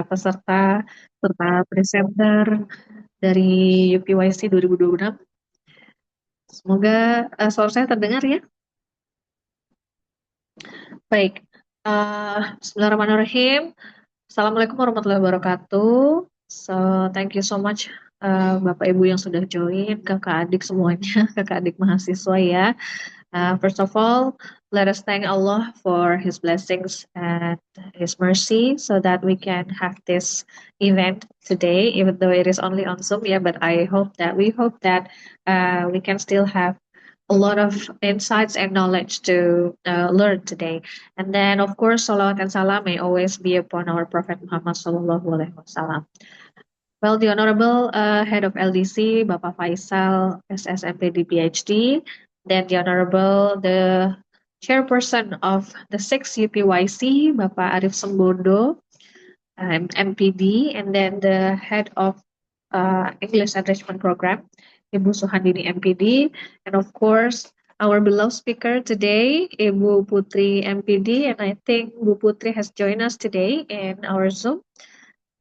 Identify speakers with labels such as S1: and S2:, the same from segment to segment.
S1: peserta serta presenter dari UPYC 2026. Semoga suara saya terdengar ya. Baik, Bismillahirrahmanirrahim. Assalamualaikum warahmatullahi wabarakatuh. So, thank you so much Bapak Ibu yang sudah join, kakak adik semuanya, kakak adik mahasiswa ya. First of all, let us thank Allah for His blessings and His mercy so that we can have this event today, even though it is only on Zoom. Yeah, but we hope that we can still have a lot of insights and knowledge to learn today. And then, of course, salawat and salam may always be upon our Prophet Muhammad Sallallahu Alaihi Wasallam. Well, the Honorable Head of LDC, Bapak Faisal, SSMPD PhD, then the Honorable, the Chairperson of the 6th UPYC, Bapak Arif Sembodo, MPD, and then the Head of English Enrichment Program, Ibu Suhandini MPD, and of course, our beloved speaker today, Ibu Putri MPD, and I think Bu Putri has joined us today in our Zoom.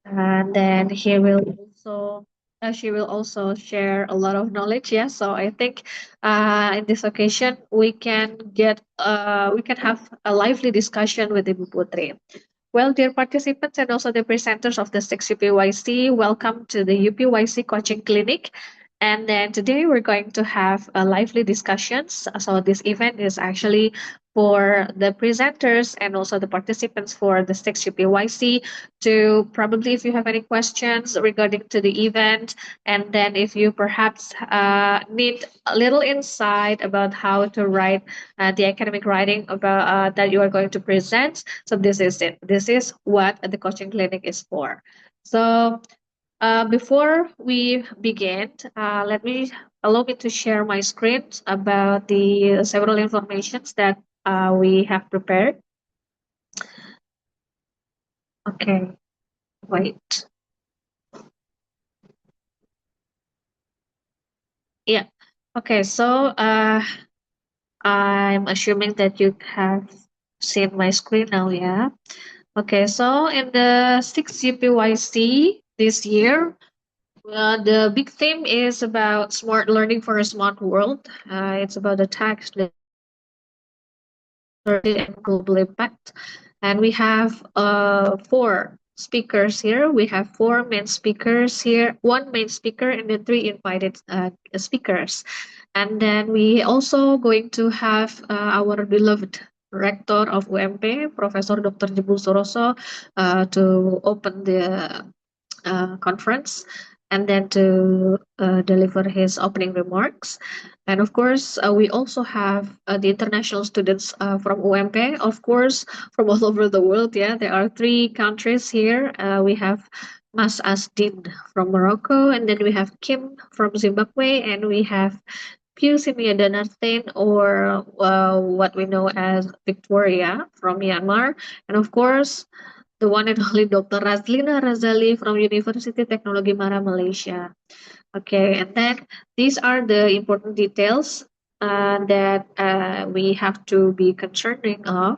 S1: And then she will also share a lot of knowledge. Yeah, so I think in this occasion we can have a lively discussion with Ibu Putri. Well, dear participants and also the presenters of the 6 UPYC, welcome to the UPYC Coaching Clinic. And then today we're going to have a lively discussions. So this event is actually for the presenters and also the participants for the 6 UPYC to probably if you have any questions regarding to the event, and then if you perhaps need a little insight about how to write the academic writing about that you are going to present. So this is it. This is what the coaching clinic is for. So before we begin, allow me to share my script about the several informations that we have prepared. Okay, wait. Yeah. Okay, so I'm assuming that you have seen my screen now, yeah? Okay, so in the 6th UPYC this year, the big theme is about smart learning for a smart world. It's about the tax and global impact. And we have four speakers here. We have four main speakers here, one main speaker, and then three invited speakers. And then we also going to have our beloved rector of UMP, Professor Dr. Jebul Suroso, to open the conference and then to deliver his opening remarks. And of course, we also have the international students from UMP, of course, from all over the world. Yeah, there are three countries here. We have Mas Asdin from Morocco, and then we have Kim from Zimbabwe, and we have Pusimia Danartain, or what we know as Victoria from Myanmar. And of course, the one and only Dr. Razlina Razali from University Teknologi Mara, Malaysia. Okay, and then these are the important details that we have to be concerning of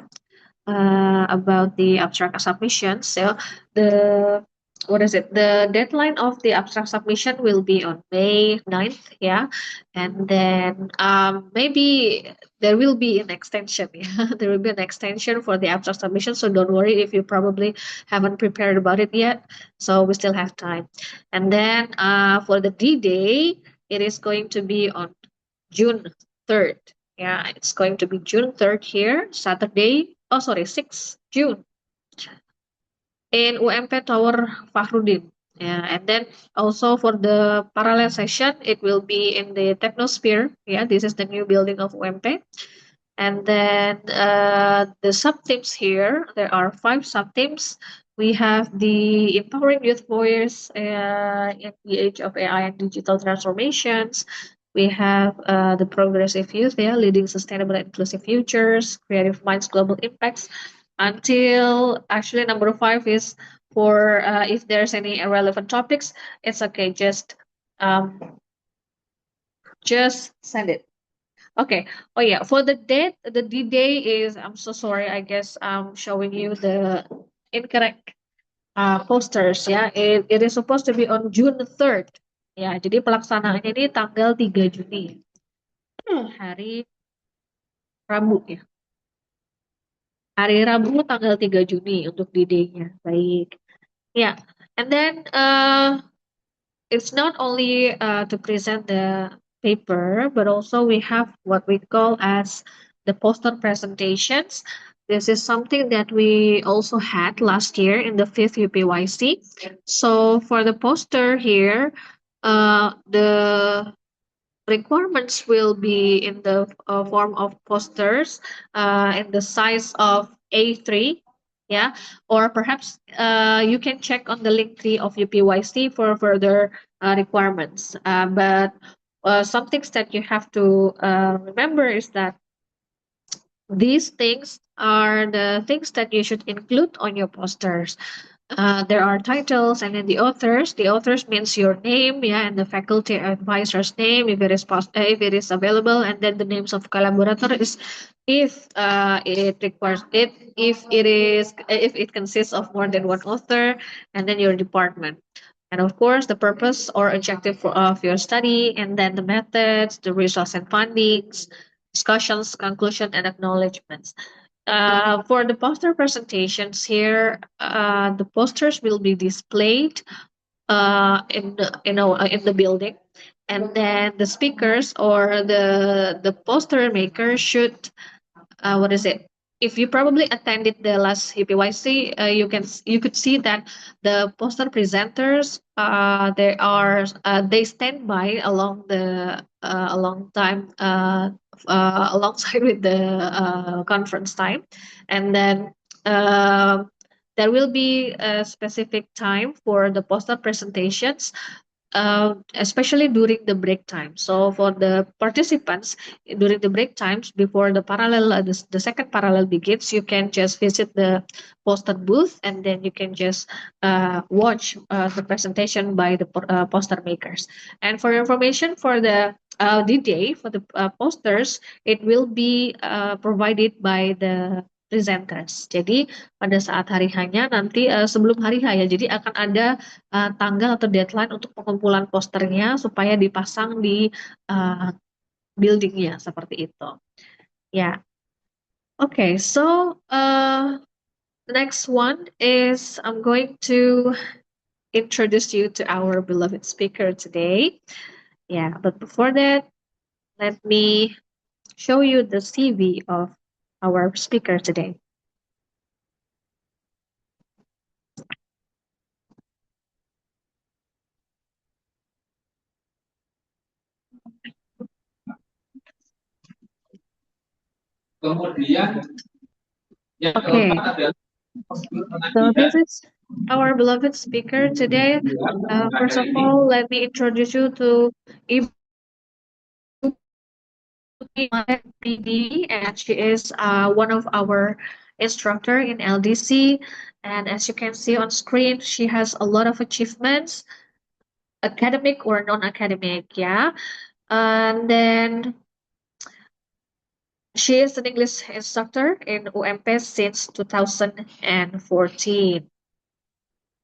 S1: about the abstract submissions. So the what is it? The deadline of the abstract submission will be on May 9th, yeah. And then maybe there will be an extension, yeah. There will be an extension for the abstract submission. So don't worry if you probably haven't prepared about it yet. So we still have time. And then for the D-Day, it is going to be on June 3rd. Yeah, it's going to be June 3rd here, Saturday. Oh, sorry, 6th June in UMP Tower Fakhrudin. Yeah, and then also for the parallel session, it will be in the Technosphere. Yeah, this is the new building of UMP. And then the sub-themes here, there are 5 sub-themes. We have the empowering youth voice in the age of AI and digital transformations. We have the progressive youth, yeah, leading sustainable and inclusive futures, creative minds, global impacts. Until actually number 5 is for if there's any irrelevant topics, it's okay. Just send it. Okay. Oh yeah. For the date, the D-Day is. I'm so sorry. I guess I'm showing you the incorrect posters ya. It is supposed to be on June 3rd. Ya, jadi pelaksanaannya ini tanggal 3 Juni. Hari Rabu ya. Hari Rabu tanggal 3 Juni untuk D-Day-nya. Baik. Ya. And then it's not only to present the paper, but also we have what we call as the poster presentations. This is something that we also had last year in the fifth UPYC. So for the poster here, the requirements will be in the form of posters in the size of A3, yeah, or perhaps you can check on the link tree of UPYC for further requirements. But some things that you have to remember is that these things are the things that you should include on your posters. There are titles and then the authors. The authors means your name, yeah, and the faculty advisor's name if it is if it is available, and then the names of collaborator is if it requires it, if it consists of more than one author, and then your department. And of course, the purpose or objective of your study, and then the methods, the resource and findings, discussions, conclusion, and acknowledgements. For the poster presentations here, the posters will be displayed in the building, and then the speakers or the poster maker should what is it? If you probably attended the last HPYC, you could see that the poster presenters they stand by along the along time alongside with the conference time, and then uh, there will be a specific time for the poster presentations, especially during the break time. So for the participants during the break times before the second parallel begins, you can just visit the poster booth and then you can just watch the presentation by the poster makers. And for information for the day for the posters, it will be provided by the presenters. Jadi pada saat hari hanya nanti sebelum hari H ya, jadi akan ada tanggal atau deadline untuk pengumpulan posternya supaya dipasang di uh, buildingnya seperti itu. Ya, okay. So the next one is I'm going to introduce you to our beloved speaker today. Yeah, but before that, let me show you the CV of our speaker today. Kemudian okay. So this is our beloved speaker today. First of all, let me introduce you to Ibu PD, and she is one of our instructor in LDC. And as you can see on screen, she has a lot of achievements, academic or non-academic, yeah. And then she is an English instructor in UMP since 2014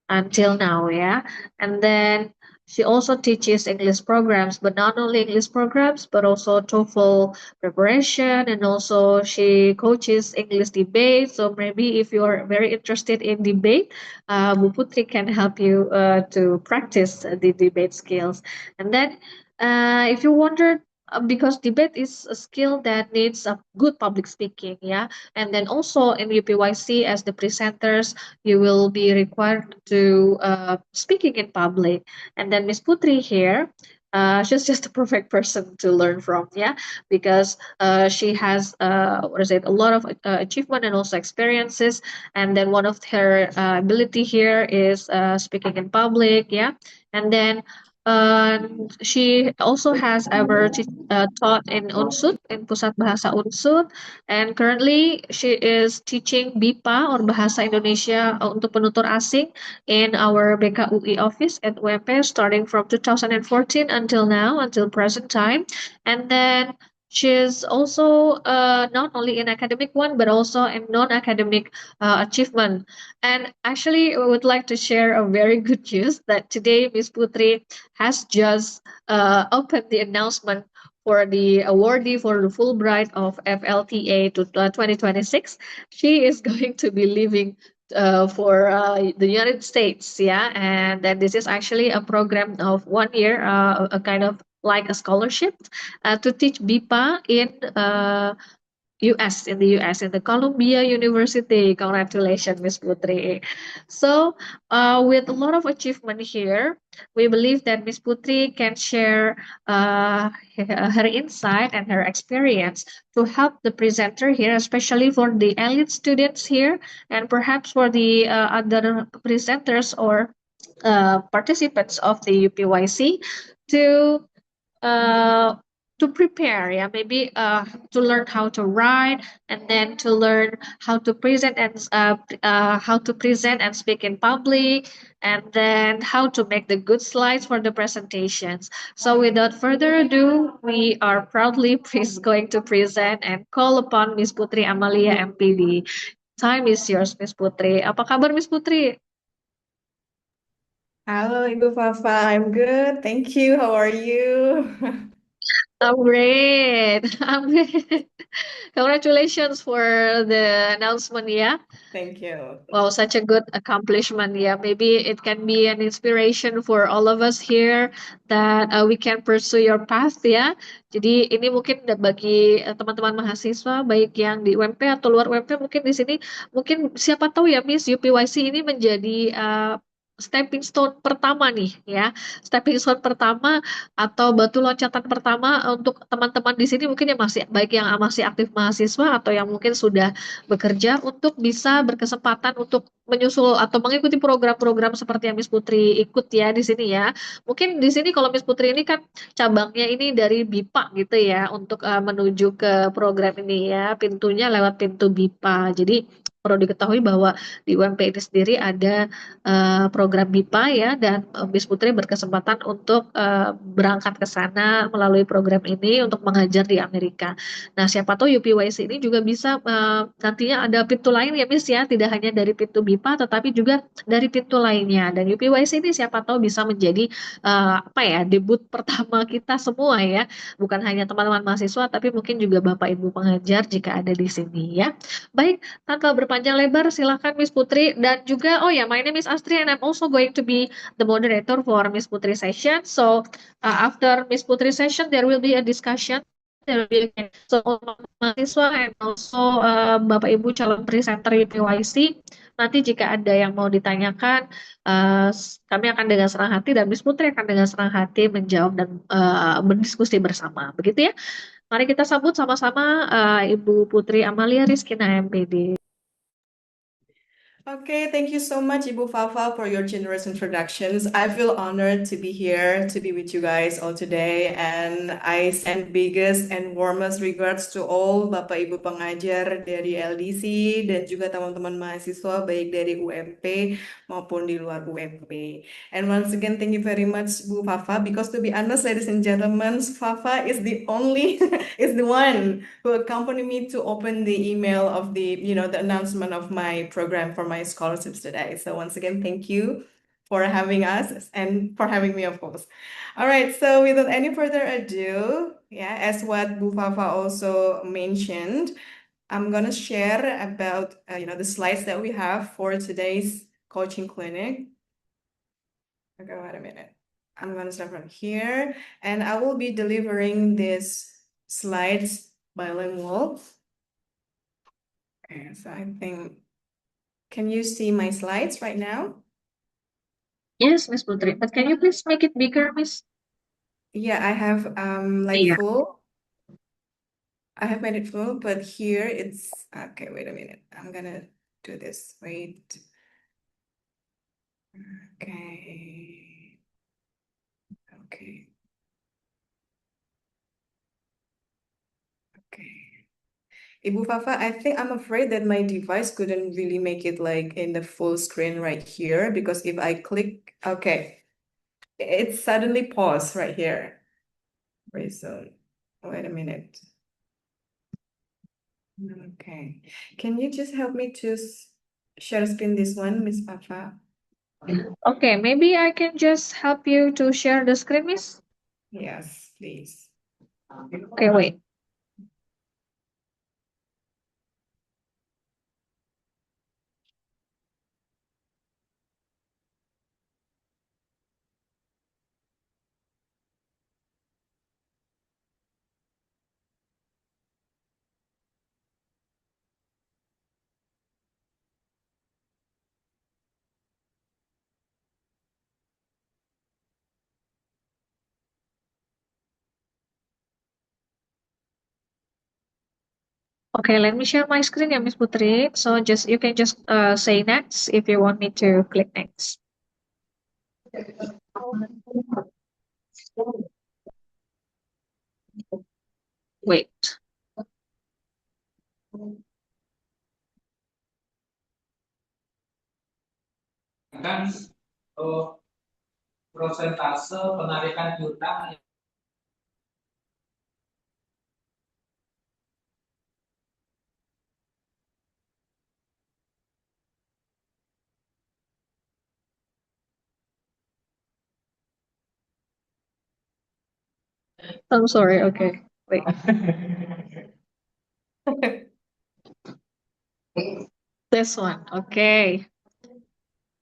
S1: until now, yeah. And then she also teaches English programs, but not only English programs, but also TOEFL preparation, and also she coaches English debate. So maybe if you're very interested in debate, Bu Putri can help you to practice the debate skills. And then if you wonder, because debate is a skill that needs a good public speaking, yeah. And then also in UPYC as the presenters, you will be required to speaking in public. And then Miss Putri here, she's just a perfect person to learn from, yeah, because she has what is it, a lot of achievement and also experiences. And then one of her ability here is speaking in public, yeah. And then she also has ever taught in Unsud, in Pusat Bahasa Unsud, and currently she is teaching BIPA or Bahasa Indonesia untuk penutur asing in our BKUI office at UMP starting from 2014 until now, until present time. And then She's also not only in academic one, but also in non-academic achievement. And actually, I would like to share a very good news that today Miss Putri has just opened the announcement for the awardee for the Fulbright of FLTA to 2026. She is going to be leaving for the United States, yeah, and then this is actually a program of 1 year, a kind of like a scholarship to teach BIPA in US, in the Columbia University. Congratulations, Miss Putri. So, with a lot of achievement here, we believe that Miss Putri can share her insight and her experience to help the presenter here, especially for the elite students here, and perhaps for the other presenters or participants of the UPYC to uh, prepare, yeah, maybe to learn how to write, and then to learn how to present and speak in public, and then how to make the good slides for the presentations. So without further ado, we are proudly going to present and call upon Miss Putri Amalia MPD. Time is yours, Miss Putri. Apa kabar, Miss Putri?
S2: Halo Ibu Fafa, I'm good. Thank you. How are you?
S1: I'm great. I'm great. Congratulations for the announcement, yeah.
S2: Thank you.
S1: Wow, such a good accomplishment, yeah. Maybe it can be an inspiration for all of us here that we can pursue your path, ya. Jadi ini mungkin bagi teman-teman mahasiswa baik yang di UMP atau luar UMP, mungkin di sini mungkin siapa tahu ya Miss UPYC ini menjadi stepping stone pertama nih, ya. Stepping stone pertama atau batu loncatan pertama untuk teman-teman di sini mungkin yang masih baik yang masih aktif mahasiswa atau yang mungkin sudah bekerja untuk bisa berkesempatan untuk menyusul atau mengikuti program-program seperti yang Miss Putri ikut ya di sini ya. Mungkin di sini kalau Miss Putri ini kan cabangnya ini dari BIPA gitu ya untuk menuju ke program ini ya. Pintunya lewat pintu BIPA. Jadi perlu diketahui bahwa di UMP ini sendiri ada program BIPA ya, dan Miss Putri berkesempatan untuk berangkat ke sana melalui program ini untuk mengajar di Amerika. Nah, siapa tahu UPYC ini juga bisa nantinya ada pintu lain ya, Miss ya, tidak hanya dari pintu BIPA tetapi juga dari pintu lainnya. Dan UPYC ini siapa tahu bisa menjadi apa ya, debut pertama kita semua ya. Bukan hanya teman-teman mahasiswa tapi mungkin juga Bapak Ibu pengajar jika ada di sini ya. Baik, tanpa berpanjang lebar silakan Miss Putri, dan juga oh ya, my name is Astri and I'm also going to be the moderator for Miss Putri session. So, after Miss Putri session there will be a discussion. So, mahasiswa and also Bapak Ibu calon presenter UPYC, nanti jika ada yang mau ditanyakan, kami akan dengan senang hati dan Miss Putri akan dengan senang hati menjawab dan berdiskusi bersama. Begitu ya. Mari kita sambut sama-sama Ibu Putri Amalia Rizkina MPD.
S2: Okay, thank you so much, Ibu Fafa, for your generous introductions. I feel honored to be here, to be with you guys all today, and I send biggest and warmest regards to all Bapak Ibu pengajar dari LDC dan juga teman-teman mahasiswa baik dari UMP maupun di luar UMP. And once again, thank you very much, Bu Fafa, because to be honest, ladies and gentlemen, Fafa is the only, is the one who accompanied me to open the email of the, the announcement of my program for my scholarships today. So once again, thank you for having us and for having me, of course. All right, so without any further ado, yeah, as what Bu Fafa also mentioned, I'm gonna share about the slides that we have for today's coaching clinic. Okay, wait a minute. I'm gonna start from here, and I will be delivering these slides bilingual. Okay, so I think, can you see my slides right now?
S1: Yes, Miss Putri, but can you please make it bigger, Miss?
S2: Yeah, I have like
S1: Yeah.
S2: full. I have made it full, but here it's okay. Wait a minute. I'm gonna do this. Wait. Okay. Okay. Okay. Ibu Fafa, I think I'm afraid that my device couldn't really make it like in the full screen right here, because if I click, okay, it suddenly paused right here. Very soon. Wait a minute. Okay. Can you just help me to share screen this one, Miss Fafa?
S1: Okay, maybe I can just help you to share the screen, Miss.
S2: Yes, please.
S1: Okay, wait. Okay, let me share my screen, ya, Miss Putri. So you can just say next if you want me to click next. Wait.
S3: Kan prosentase penarikan piutang.
S1: I'm sorry. Okay, wait. This one. Okay.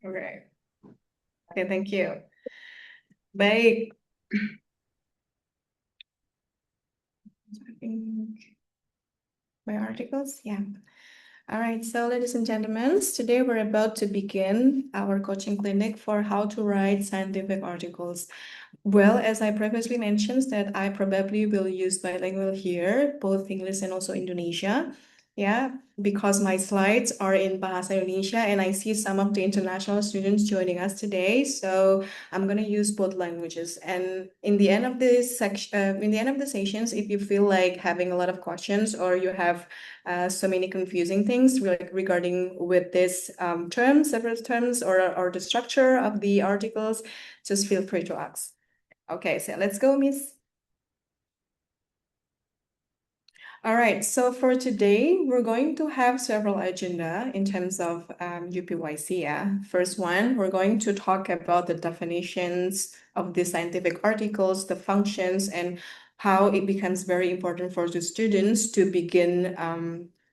S2: Okay. Okay, thank you. Baik. My articles, yeah. All right, so ladies and gentlemen, today we're about to begin our coaching clinic for how to write scientific articles. Well, as I previously mentioned, that I probably will use bilingual here, both English and also Indonesia. Yeah, because my slides are in Bahasa Indonesia and I see some of the international students joining us today. So I'm going to use both languages. And in the end of this section, in the end of the sessions, if you feel like having a lot of questions or you have so many confusing things regarding with this several terms or the structure of the articles, just feel free to ask. Okay, so let's go, Miss. All right, so for today, we're going to have several agenda in terms of UPYC. Yeah. First one, we're going to talk about the definitions of the scientific articles, the functions, and how it becomes very important for the students to begin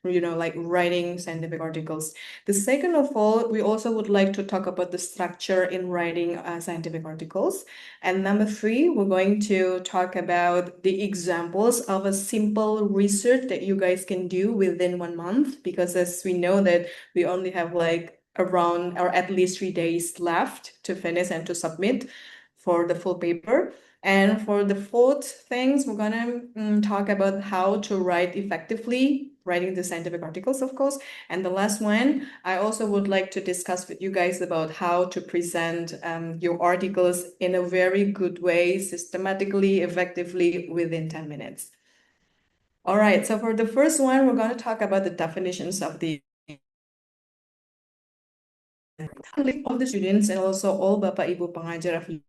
S2: like writing scientific articles. The second of all, we also would like to talk about the structure in writing scientific articles. And number three, we're going to talk about the examples of a simple research that you guys can do within 1 month, because as we know that we only have like around or at least 3 days left to finish and to submit for the full paper. And for the fourth things, we're gonna talk about how to write effectively, writing the scientific articles, of course. And the last one, I also would like to discuss with you guys about how to present your articles in a very good way, systematically, effectively, within 10 minutes. All right, so for the first one, we're going to talk about the definitions of the students and also all Bapak Ibu pengajar of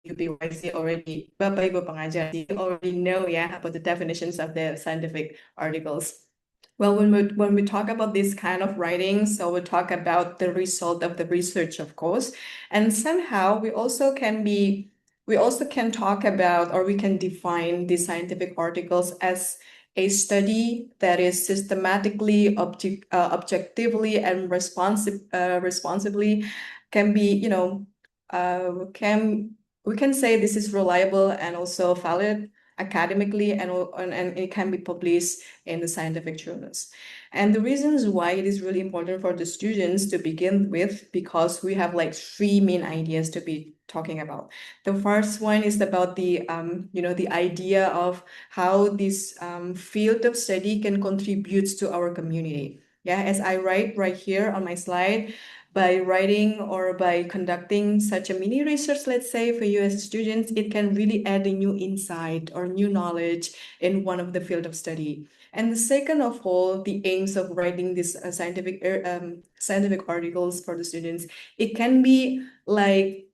S2: UPYC already, Bapak Ibu pengajar, you already know, yeah, about the definitions of the scientific articles. Well, when we talk about this kind of writing, so we talk about the result of the research, of course, and somehow we also can talk about, or we can define the scientific articles as a study that is systematically, objectively, and responsibly can be, we can say this is reliable and also valid academically, and it can be published in the scientific journals. And the reasons why it is really important for the students to begin with, because we have like three main ideas to be talking about. The first one is about the idea of how this field of study can contribute to our community. Yeah, as I write right here on my slide, by writing or by conducting such a mini research, let's say for you as students, it can really add a new insight or new knowledge in one of the field of study. And the second of all, the aims of writing this scientific articles for the students, it can be like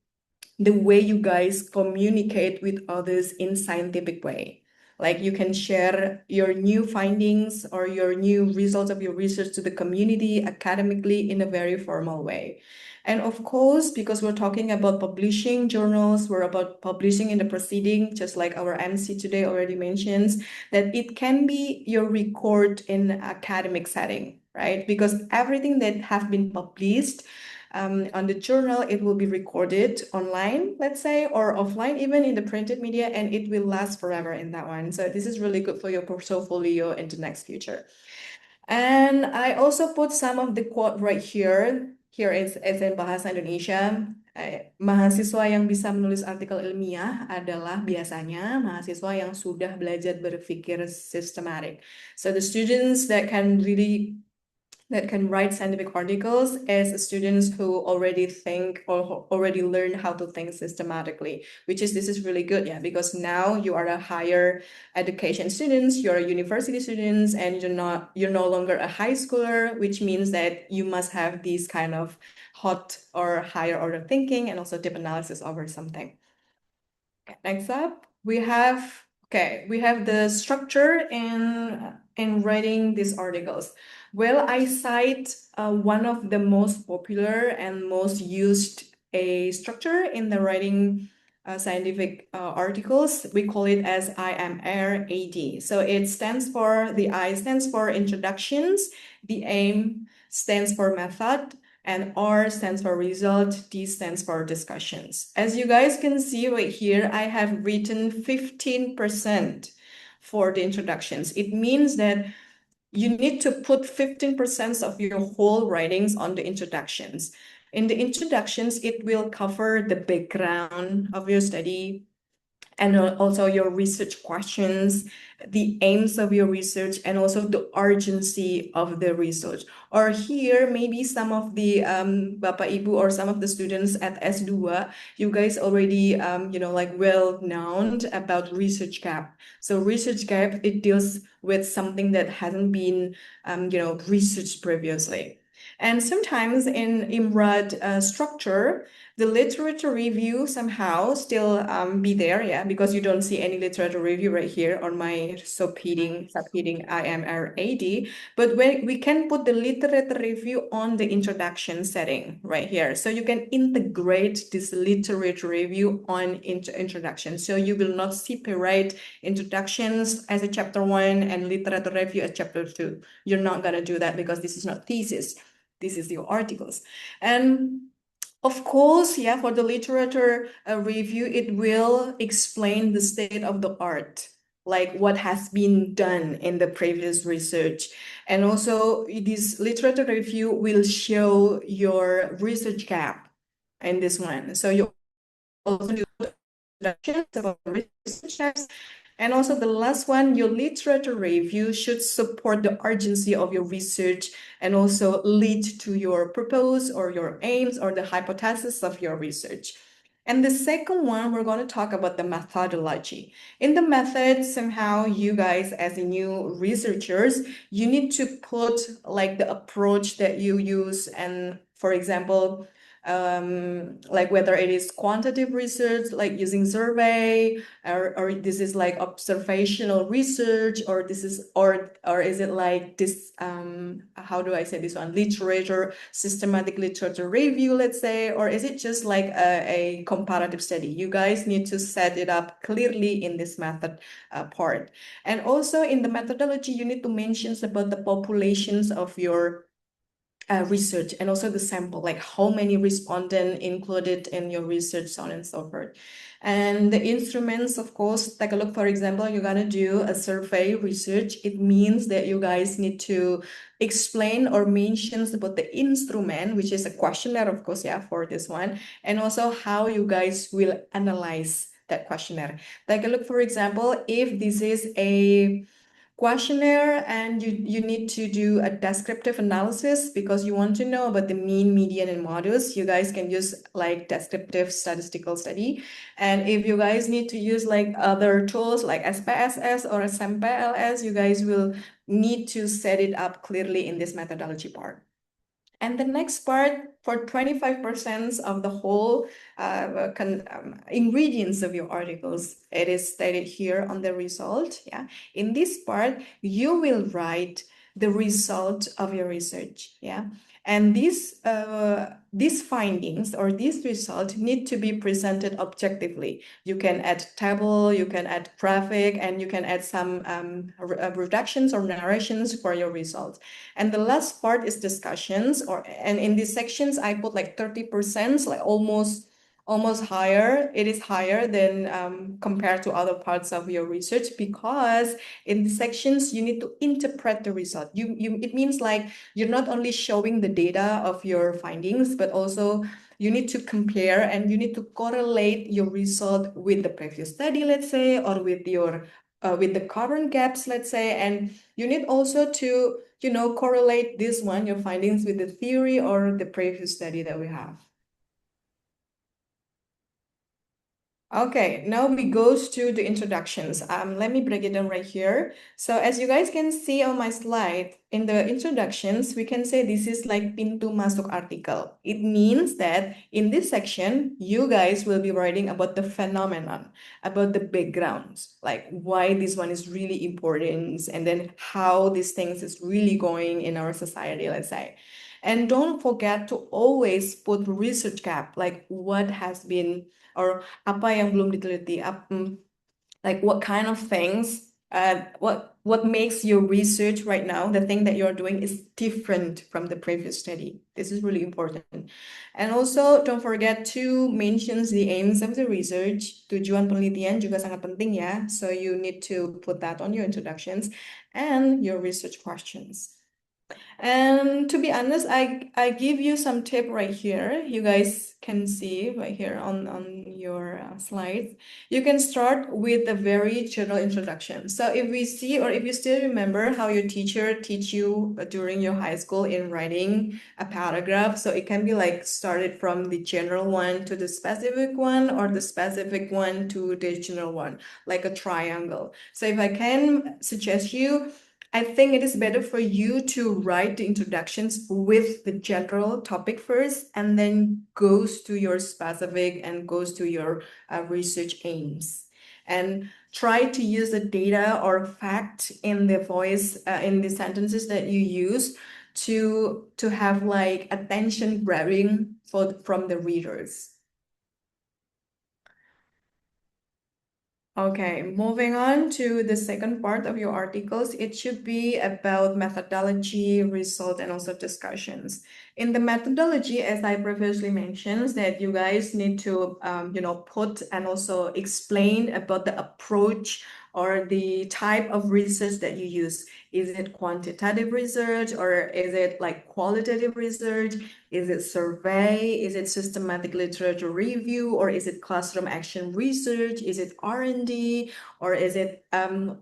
S2: the way you guys communicate with others in scientific way. Like you can share your new findings or your new results of your research to the community academically in a very formal way. And of course, because we're talking about publishing journals, we're about publishing in the proceeding, just like our MC today already mentions, that it can be your record in academic setting, right? Because everything that have been published on the journal, it will be recorded online, let's say, or offline, even in the printed media, and it will last forever in that one. So this is really good for your portfolio in the next future. And I also put some of the quote right here. Here is in Bahasa Indonesia. Mahasiswa yang bisa menulis artikel ilmiah adalah biasanya mahasiswa yang sudah belajar berpikir systematic. So the students that can write scientific articles as students who already think or already learn how to think systematically, this is really good, yeah, because now you are a higher education students, you're a university students, and you're no longer a high schooler, which means that you must have these kind of hot or higher order thinking and also deep analysis over something. Okay, next up, we have the structure in writing these articles. Well, I cite one of the most popular and most used a structure in the writing scientific articles. We call it as IMR-AD. So it stands for, the I stands for introductions, the aim stands for method, and R stands for result, D stands for discussions. As you guys can see right here, I have written 15% for the introductions. It means that you need to put 15% of your whole writings on the introductions. In the introductions, it will cover the background of your study, and also your research questions, the aims of your research, and also the urgency of the research. Or here, maybe some of the Bapak Ibu or some of the students at S2, you guys already, like well-known about research gap. So research gap, it deals with something that hasn't been, researched previously. And sometimes in IMRAD structure, the literature review somehow still be there, yeah, because you don't see any literature review right here on my subheading IMR-AD, but when we can put the literature review on the introduction setting right here. So you can integrate this literature review on introduction. So you will not separate introductions as a chapter 1 and literature review as chapter 2. You're not gonna do that because this is not thesis. This is your articles. And of course, yeah, for the literature review, it will explain the state of the art, like what has been done in the previous research. And also this literature review will show your research gap in this one. So you also do introductions about research gaps. And also the last one, your literature review should support the urgency of your research and also lead to your purpose or your aims or the hypothesis of your research. And the second one, we're going to talk about the methodology. In the method, somehow you guys as a new researchers, you need to put like the approach that you use. And for example, like whether it is quantitative research, like using survey, or this is like observational research, or this is or is it like this how do I say this one, literature, systematic literature review, let's say, or is it just like a comparative study? You guys need to set it up clearly in this method part. And also in the methodology, you need to mention about the populations of your research and also the sample, like how many respondents included in your research, so on and so forth. And the instruments, of course, take a look. For example, you're gonna do a survey research. It means that you guys need to explain or mention about the instrument, which is a questionnaire, of course, yeah, for this one, and also how you guys will analyze that questionnaire. Take a look, for example, if this is a questionnaire and you need to do a descriptive analysis because you want to know about the mean, median, and modus, you guys can use like descriptive statistical study. And if you guys need to use like other tools like SPSS or SMPLS, you guys will need to set it up clearly in this methodology part. And the next part, for 25% of the whole ingredients of your articles, it is stated here on the result. Yeah. In this part, you will write the result of your research. Yeah. And these findings or these results need to be presented objectively. You can add table, you can add graphic, and you can add some reductions or narrations for your results. And the last part is discussions, and in these sections I put like 30%, like almost higher. It is higher than compared to other parts of your research, because in the sections you need to interpret the result. It means like you're not only showing the data of your findings, but also you need to compare and you need to correlate your result with the previous study, let's say, or with your with the current gaps, let's say, and you need also to correlate this one, your findings, with the theory or the previous study that we have. Okay, now we goes to the introductions. Let me break it down right here. So as you guys can see on my slide, in the introductions, we can say this is like pintu masuk article. It means that in this section, you guys will be writing about the phenomenon, about the backgrounds, like why this one is really important, and then how these things is really going in our society, let's say. And don't forget to always put research gap, like what has been or apa yang belum diteliti, like what kind of things, what makes your research right now, the thing that you're doing, is different from the previous study. This is really important. And also don't forget to mention the aims of the research. Tujuan penelitian juga sangat penting ya. So you need to put that on your introductions and your research questions. And to be honest, I give you some tip right here. You guys can see right here on your slides. You can start with a very general introduction. So if we see, or if you still remember how your teacher teach you during your high school in writing a paragraph, so it can be like started from the general one to the specific one, or the specific one to the general one, like a triangle. So if I can suggest you, I think it is better for you to write the introductions with the general topic first, and then goes to your specific and goes to your research aims. And try to use the data or fact in the voice, in the sentences that you use to have like attention grabbing from the readers. Okay, moving on to the second part of your articles, it should be about methodology, result, and also discussions. In the methodology, as I previously mentioned, that you guys need to, put and also explain about the approach or the type of research that you use. Is it quantitative research, or is it like qualitative research? Is it survey? Is it systematic literature review? Or is it classroom action research? Is it R&D? Or is it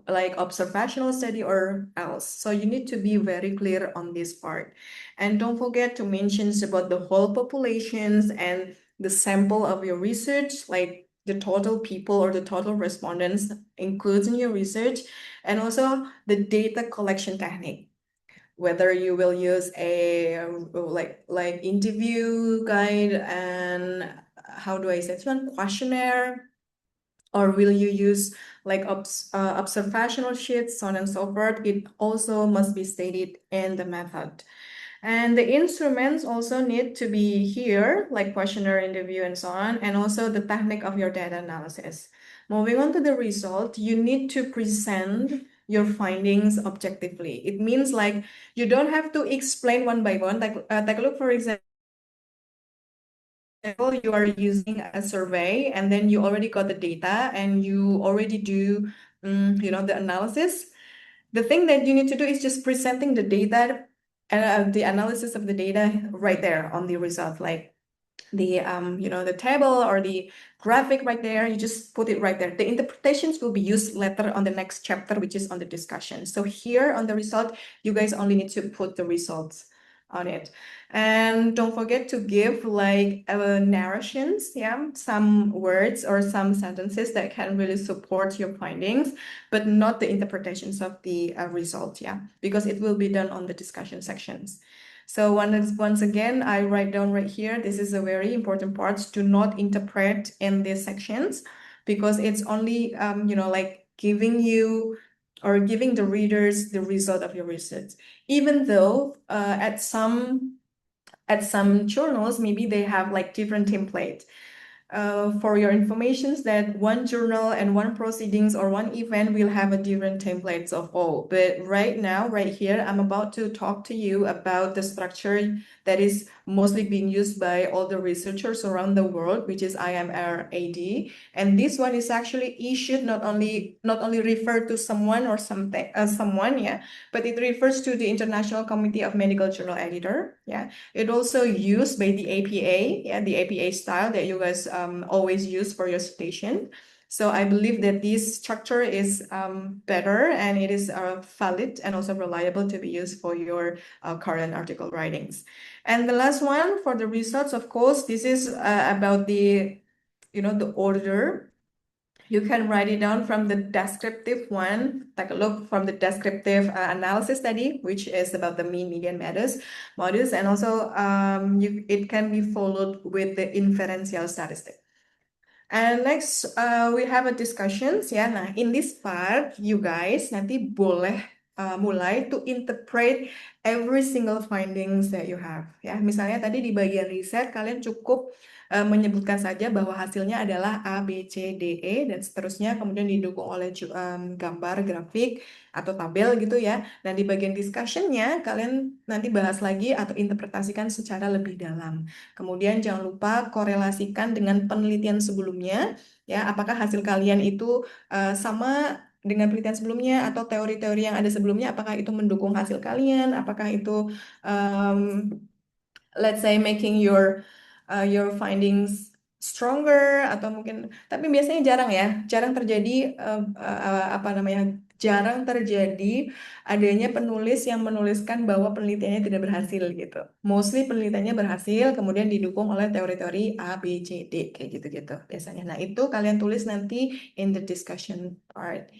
S2: like observational study or else? So you need to be very clear on this part. And don't forget to mention about the whole populations and the sample of your research, like the total people or the total respondents includes in your research, and also the data collection technique. Whether you will use a like interview guide and how do I say this one, questionnaire, or will you use like observational sheets, so on and so forth. It also must be stated in the method. And the instruments also need to be here, like questionnaire, interview, and so on, and also the technique of your data analysis. Moving on to the result, you need to present your findings objectively. It means like you don't have to explain one by one. Like take a look, for example, you are using a survey and then you already got the data and you already do the analysis. The thing that you need to do is just presenting the data and the analysis of the data right there on the result, like the the table or the graphic right there. You just put it right there. The interpretations will be used later on the next chapter, which is on the discussion. So here on the result, you guys only need to put the results on it. And don't forget to give like narrations, some words or some sentences that can really support your findings, but not the interpretations of the result, because it will be done on the discussion sections. So once again, I write down right here, this is a very important part. Do not interpret in these sections because it's only, like giving you or giving the readers the result of your research. Even though at some journals, maybe they have like different templates. For your informations that one journal and one proceedings or one event will have a different templates of all. But right now, right here, I'm about to talk to you about the structure that is mostly being used by all the researchers around the world, which is IMR-AD. And this one is actually issued not only referred to someone or something, someone, yeah, but it refers to the International Committee of Medical Journal Editor, yeah. It also used by the APA, yeah, the APA style that you guys always use for your citation. So I believe that this structure is better and it is valid and also reliable to be used for your current article writings. And the last one for the results, of course, this is about the, the order. You can write it down from the descriptive one. Take a look from the descriptive analysis study, which is about the mean, median, modus, and also it can be followed with the inferential statistic. And next, we have a discussions ya. Nah, in this part, you guys nanti boleh mulai to interpret every single findings that you have. Ya, misalnya tadi di bagian riset kalian cukup menyebutkan saja bahwa hasilnya adalah A, B, C, D, E dan seterusnya, kemudian didukung oleh gambar, grafik atau tabel gitu ya. Dan di bagian discussionnya kalian nanti bahas lagi atau interpretasikan secara lebih dalam. Kemudian jangan lupa korelasikan dengan penelitian sebelumnya, ya, apakah hasil kalian itu sama dengan penelitian sebelumnya atau teori-teori yang ada sebelumnya, apakah itu mendukung hasil kalian, apakah itu let's say making your findings stronger atau mungkin, tapi biasanya jarang terjadi jarang terjadi adanya penulis yang menuliskan bahwa penelitiannya tidak berhasil gitu. Mostly penelitiannya berhasil, kemudian didukung oleh teori-teori A, B, C, D kayak gitu-gitu biasanya. Nah, itu kalian tulis nanti in the discussion part.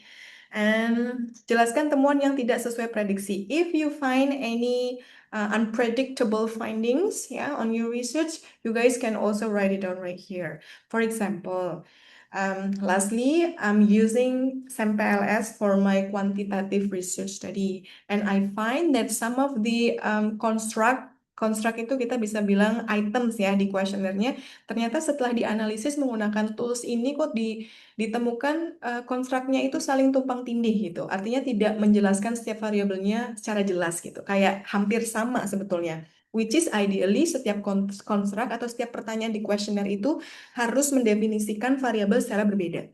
S2: And jelaskan temuan yang tidak sesuai prediksi. If you find any unpredictable findings, yeah, on your research, you guys can also write it down right here. For example, lastly, I'm using SAMPLS for my quantitative research study, and I find that some of the construct itu kita bisa bilang items ya di kuesionernya, ternyata setelah dianalisis menggunakan tools ini kok ditemukan konstruknya itu saling tumpang tindih gitu. Artinya tidak menjelaskan setiap variabelnya secara jelas gitu. Kayak hampir sama sebetulnya. Which is ideally setiap konstruk atau setiap pertanyaan di kuesioner itu harus mendefinisikan variabel secara berbeda.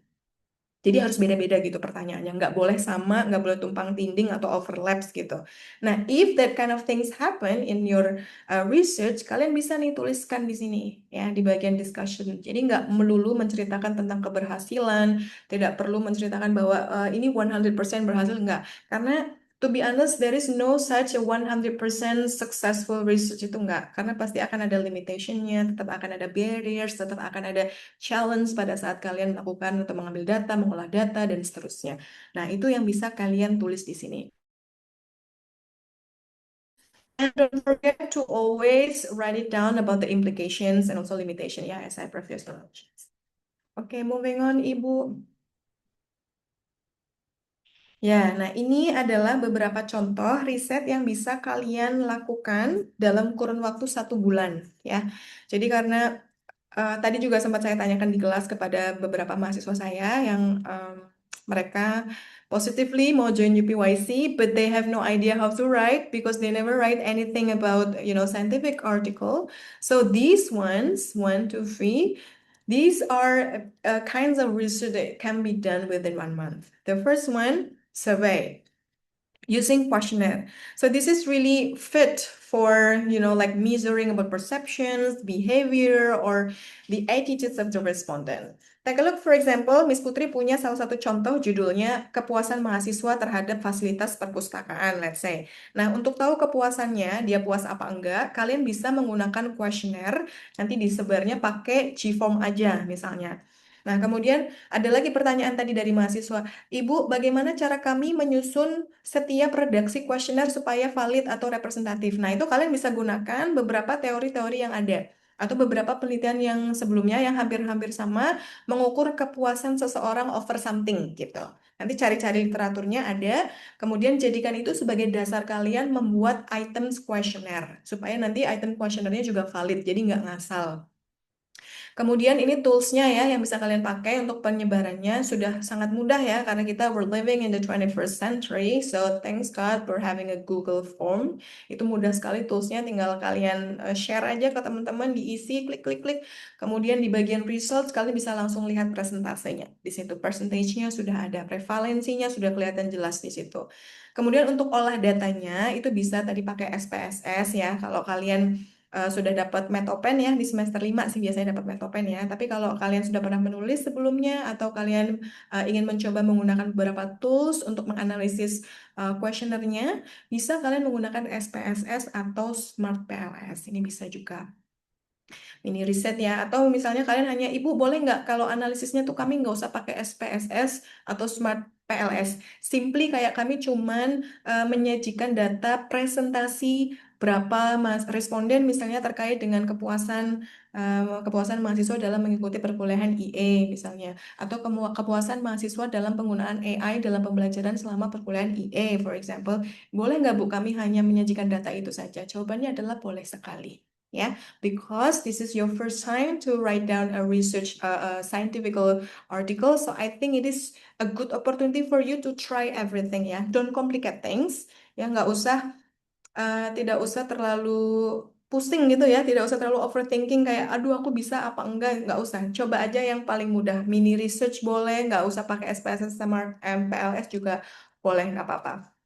S2: Jadi harus beda-beda gitu pertanyaannya, nggak boleh sama, nggak boleh tumpang tindih atau overlaps gitu. Nah, if that kind of things happen in your research, kalian bisa nih tuliskan di sini ya di bagian discussion. Jadi nggak melulu menceritakan tentang keberhasilan, tidak perlu menceritakan bahwa ini 100% berhasil, nggak. Karena to be honest, there is no such a 100% successful research itu enggak. Karena pasti akan ada limitation-nya, tetap akan ada barriers, tetap akan ada challenge pada saat kalian melakukan atau mengambil data, mengolah data, dan seterusnya. Nah, itu yang bisa kalian tulis di sini. And don't forget to always write it down about the implications and also limitation, ya, as I previously mentioned. Okay, moving on, Ibu. Ya, nah ini adalah beberapa contoh riset yang bisa kalian lakukan dalam kurun waktu 1 bulan, ya. Jadi karena tadi juga sempat saya tanyakan di kelas kepada beberapa mahasiswa saya yang mereka positively mau join UPYC, but they have no idea how to write because they never write anything about, scientific article. So these ones, 1, 2, 3, these are kinds of research that can be done within 1 month. The first one, survey using questionnaire. So this is really fit for, like measuring about perceptions, behavior, or the attitudes of the respondent. Take a look, for example, Miss Putri punya salah satu contoh judulnya kepuasan mahasiswa terhadap fasilitas perpustakaan, let's say. Nah, untuk tahu kepuasannya, dia puas apa enggak, kalian bisa menggunakan questionnaire, nanti disebarnya pakai Gform aja misalnya. Nah, kemudian ada lagi pertanyaan tadi dari mahasiswa. Ibu, bagaimana cara kami menyusun setiap redaksi kuesioner supaya valid atau representatif? Nah, itu kalian bisa gunakan beberapa teori-teori yang ada atau beberapa penelitian yang sebelumnya yang hampir-hampir sama mengukur kepuasan seseorang over something gitu. Nanti cari-cari literaturnya ada, kemudian jadikan itu sebagai dasar kalian membuat items kuesioner supaya nanti item kuesionernya juga valid, jadi nggak ngasal. Kemudian ini toolsnya ya yang bisa kalian pakai untuk penyebarannya sudah sangat mudah ya karena kita we're living in the 21st century. So thanks God for having a Google Form. Itu mudah sekali toolsnya, tinggal kalian share aja ke teman-teman, diisi klik. Kemudian di bagian results kalian bisa langsung lihat presentasenya. Di situ percentage-nya sudah ada, prevalensinya sudah kelihatan jelas di situ. Kemudian untuk olah datanya itu bisa tadi pakai SPSS ya. Kalau kalian sudah dapat Metopen ya, di semester 5 sih biasanya dapat Metopen ya. Tapi kalau kalian sudah pernah menulis sebelumnya atau kalian ingin mencoba menggunakan beberapa tools untuk menganalisis kuesionernya, bisa kalian menggunakan SPSS atau Smart PLS. Ini bisa juga. Ini riset ya, atau misalnya kalian hanya, Ibu boleh nggak kalau analisisnya tuh kami nggak usah pakai SPSS atau Smart PLS, simply kayak kami cuman menyajikan data presentasi berapa responden misalnya terkait dengan kepuasan mahasiswa dalam mengikuti perkuliahan IE misalnya, atau kepuasan mahasiswa dalam penggunaan AI dalam pembelajaran selama perkuliahan IE, for example. Boleh nggak Bu kami hanya menyajikan data itu saja? Jawabannya adalah boleh sekali. Ya, because this is your first time to write down a research, scientific article. So I think it is a good opportunity for you to try everything ya. Don't complicate things. Ya, tidak usah terlalu pusing gitu ya. Tidak usah terlalu overthinking kayak, aduh aku bisa apa enggak. Nggak usah. Coba aja yang paling mudah. Mini research boleh. Nggak usah pakai SPSS sama MPLS juga boleh. Nggak apa-apa.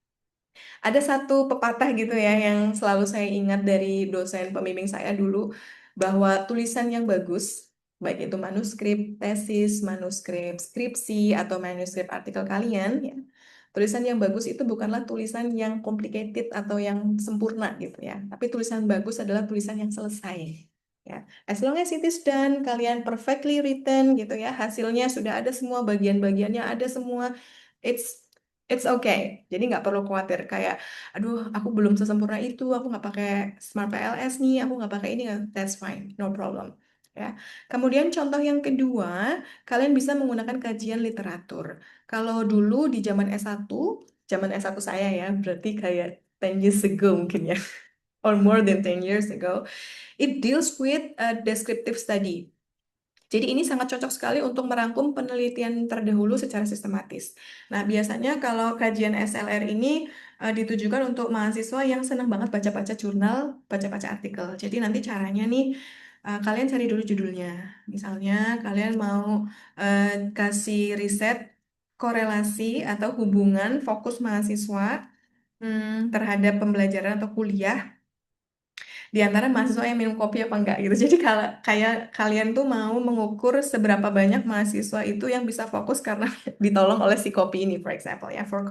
S2: Ada satu pepatah gitu ya yang selalu saya ingat dari dosen pembimbing saya dulu, bahwa tulisan yang bagus, baik itu manuskrip tesis, manuskrip skripsi, atau manuskrip artikel kalian, ya, tulisan yang bagus itu bukanlah tulisan yang complicated atau yang sempurna gitu ya, tapi tulisan bagus adalah tulisan yang selesai. Ya, as long as it is done, kalian perfectly written gitu ya, hasilnya sudah ada semua, bagian-bagiannya ada semua, it's it's okay. Jadi nggak perlu khawatir kayak, aduh, aku belum sesempurna itu, aku nggak pakai Smart PLS nih, aku nggak pakai ini, that's fine, no problem. Ya. Kemudian contoh yang kedua, kalian bisa menggunakan kajian literatur. Kalau dulu di zaman S1 saya ya, berarti kayak 10 years ago mungkin ya, or more than 10 years ago, it deals with a descriptive study. Jadi ini sangat cocok sekali untuk merangkum penelitian terdahulu secara sistematis. Nah, biasanya kalau kajian SLR ini ditujukan untuk mahasiswa yang senang banget baca-baca jurnal, baca-baca artikel. Jadi nanti caranya nih, kalian cari dulu judulnya. Misalnya kalian mau kasih riset korelasi atau hubungan fokus mahasiswa terhadap pembelajaran atau kuliah di antara mahasiswa yang minum kopi apa enggak gitu. Jadi kalau kayak kalian tuh mau mengukur seberapa banyak mahasiswa itu yang bisa fokus karena ditolong oleh si kopi ini, for example ya, for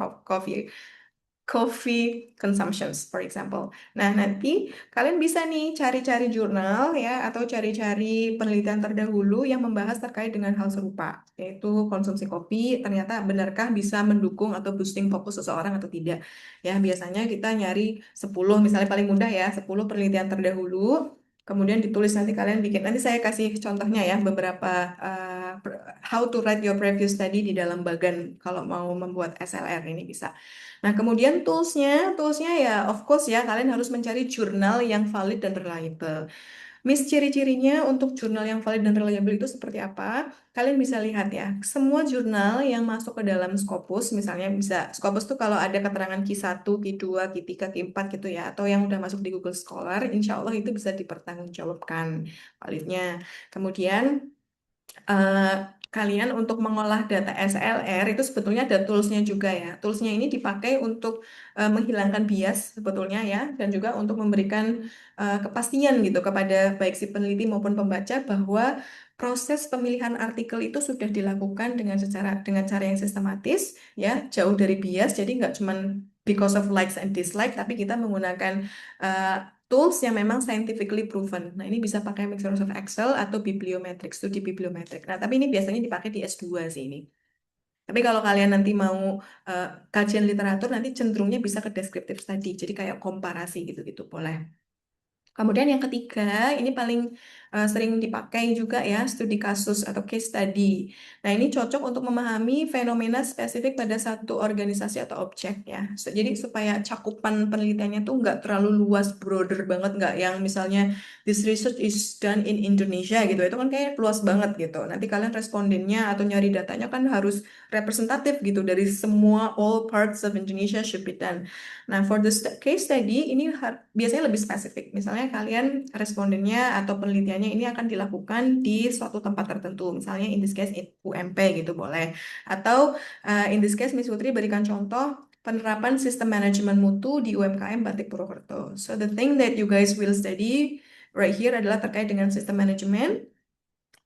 S2: coffee consumptions, for example. Nah, nanti kalian bisa nih cari-cari jurnal ya, atau cari-cari penelitian terdahulu yang membahas terkait dengan hal serupa, yaitu konsumsi kopi, ternyata benarkah bisa mendukung atau boosting fokus seseorang atau tidak. Ya, biasanya kita nyari 10, misalnya paling mudah ya, 10 penelitian terdahulu, kemudian ditulis, nanti kalian bikin. Nanti saya kasih contohnya ya, beberapa how to write your previous study di dalam bagan kalau mau membuat SLR ini bisa. Nah, kemudian toolsnya ya, of course ya, kalian harus mencari jurnal yang valid dan reliable. Ciri-cirinya untuk jurnal yang valid dan reliable itu seperti apa? Kalian bisa lihat ya, semua jurnal yang masuk ke dalam Scopus, misalnya bisa, Scopus tuh kalau ada keterangan Q1, Q2, Q3, Q4 gitu ya, atau yang udah masuk di Google Scholar, insya Allah itu bisa dipertanggungjawabkan validnya. Kemudian, eh, kalian untuk mengolah data SLR itu sebetulnya ada toolsnya juga ya. Toolsnya ini dipakai untuk menghilangkan bias sebetulnya ya, dan juga untuk memberikan kepastian gitu kepada baik si peneliti maupun pembaca bahwa proses pemilihan artikel itu sudah dilakukan dengan cara yang sistematis ya, jauh dari bias. Jadi nggak cuman because of likes and dislike, tapi kita menggunakan tools yang memang scientifically proven. Nah, ini bisa pakai Microsoft Excel atau bibliometrik, studi bibliometrik. Nah, tapi ini biasanya dipakai di S2 sih ini. Tapi kalau kalian nanti mau kajian literatur, nanti cenderungnya bisa ke descriptive study. Jadi kayak komparasi gitu-gitu boleh. Kemudian yang ketiga, ini paling sering dipakai juga ya, studi kasus atau case study. Nah, ini cocok untuk memahami fenomena spesifik pada satu organisasi atau objek ya. Jadi supaya cakupan penelitiannya tuh nggak terlalu luas, broader banget, nggak yang misalnya this research is done in Indonesia gitu. Itu kan kayak luas banget gitu. Nanti kalian respondennya atau nyari datanya kan harus representatif gitu dari semua all parts of Indonesia should be done. Nah, for the case study ini biasanya lebih spesifik. Misalnya kalian respondennya atau penelitiannya ini akan dilakukan di suatu tempat tertentu. Misalnya in this case UMP gitu boleh. Atau in this case Miss Putri berikan contoh penerapan sistem manajemen mutu di UMKM Batik Purwokerto. So the thing that you guys will study right here adalah terkait dengan sistem manajemen.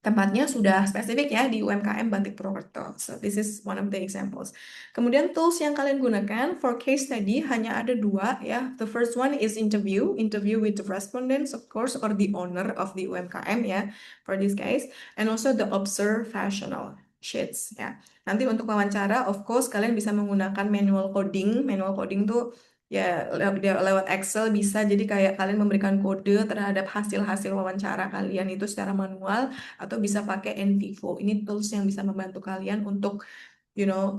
S2: Tempatnya sudah spesifik ya di UMKM Batik Purwokerto. So this is one of the examples. Kemudian tools yang kalian gunakan for case study hanya ada dua ya. The first one is interview with the respondents of course or the owner of the UMKM ya for this case, and also the observational sheets ya. Nanti untuk wawancara of course kalian bisa menggunakan manual coding. Manual coding tuh ya lewat Excel bisa, jadi kayak kalian memberikan kode terhadap hasil-hasil wawancara kalian itu secara manual atau bisa pakai NVivo. Ini tools yang bisa membantu kalian untuk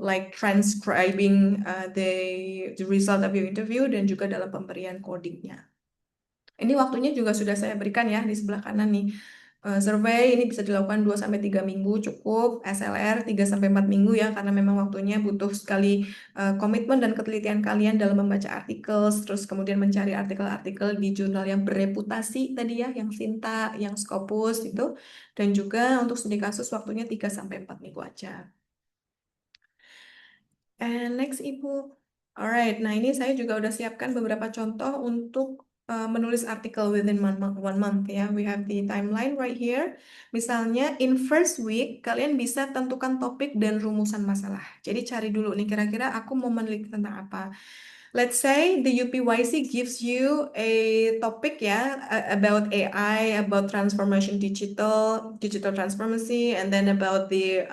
S2: like transcribing the result of your interview dan juga dalam pemberian codingnya. Ini waktunya juga sudah saya berikan ya di sebelah kanan nih. Survei ini bisa dilakukan 2-3 minggu cukup, SLR 3-4 minggu ya karena memang waktunya butuh sekali komitmen dan ketelitian kalian dalam membaca artikel, terus kemudian mencari artikel-artikel di jurnal yang bereputasi tadi ya, yang Sinta, yang Scopus itu, dan juga untuk studi kasus waktunya 3-4 minggu aja. And next Ibu. Alright, nah ini saya juga udah siapkan beberapa contoh untuk menulis artikel within 1 month ya. We have the timeline right here. Misalnya in first week kalian bisa tentukan topik dan rumusan masalah. Jadi cari dulu nih kira-kira aku mau meneliti tentang apa. Let's say the UPYC gives you a topic ya about AI, about transformation digital transformation, and then about the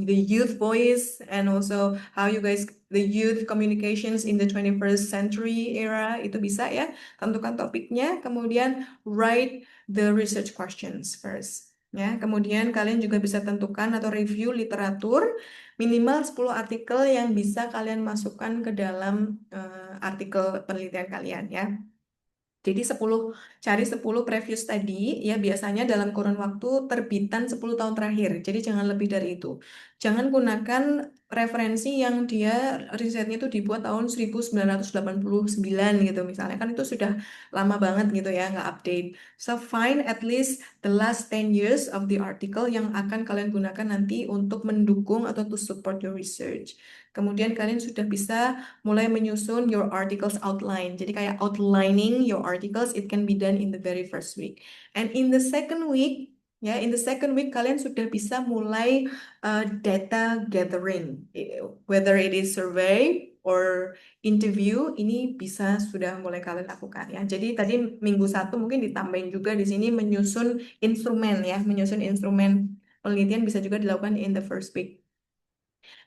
S2: youth voice and also how you guys the youth communications in the 21st century era. Itu bisa ya, tentukan topiknya, kemudian write the research questions first. Ya, kemudian kalian juga bisa tentukan atau review literatur minimal 10 artikel yang bisa kalian masukkan ke dalam artikel penelitian kalian ya. Jadi cari 10 previous study ya biasanya dalam kurun waktu terbitan 10 tahun terakhir. Jadi jangan lebih dari itu. Jangan gunakan referensi yang dia risetnya itu dibuat tahun 1989 gitu misalnya. Kan itu sudah lama banget gitu ya, nggak update. So find at least the last 10 years of the article yang akan kalian gunakan nanti untuk mendukung atau to support your research. Kemudian kalian sudah bisa mulai menyusun your articles outline. Jadi kayak outlining your articles, it can be done in the very first week. And in the second week, ya, in the second week kalian sudah bisa mulai data gathering. Whether it is survey or interview, ini bisa sudah mulai kalian lakukan ya. Jadi tadi minggu 1 mungkin ditambahin juga di sini menyusun instrumen ya, menyusun instrumen penelitian bisa juga dilakukan in the first week.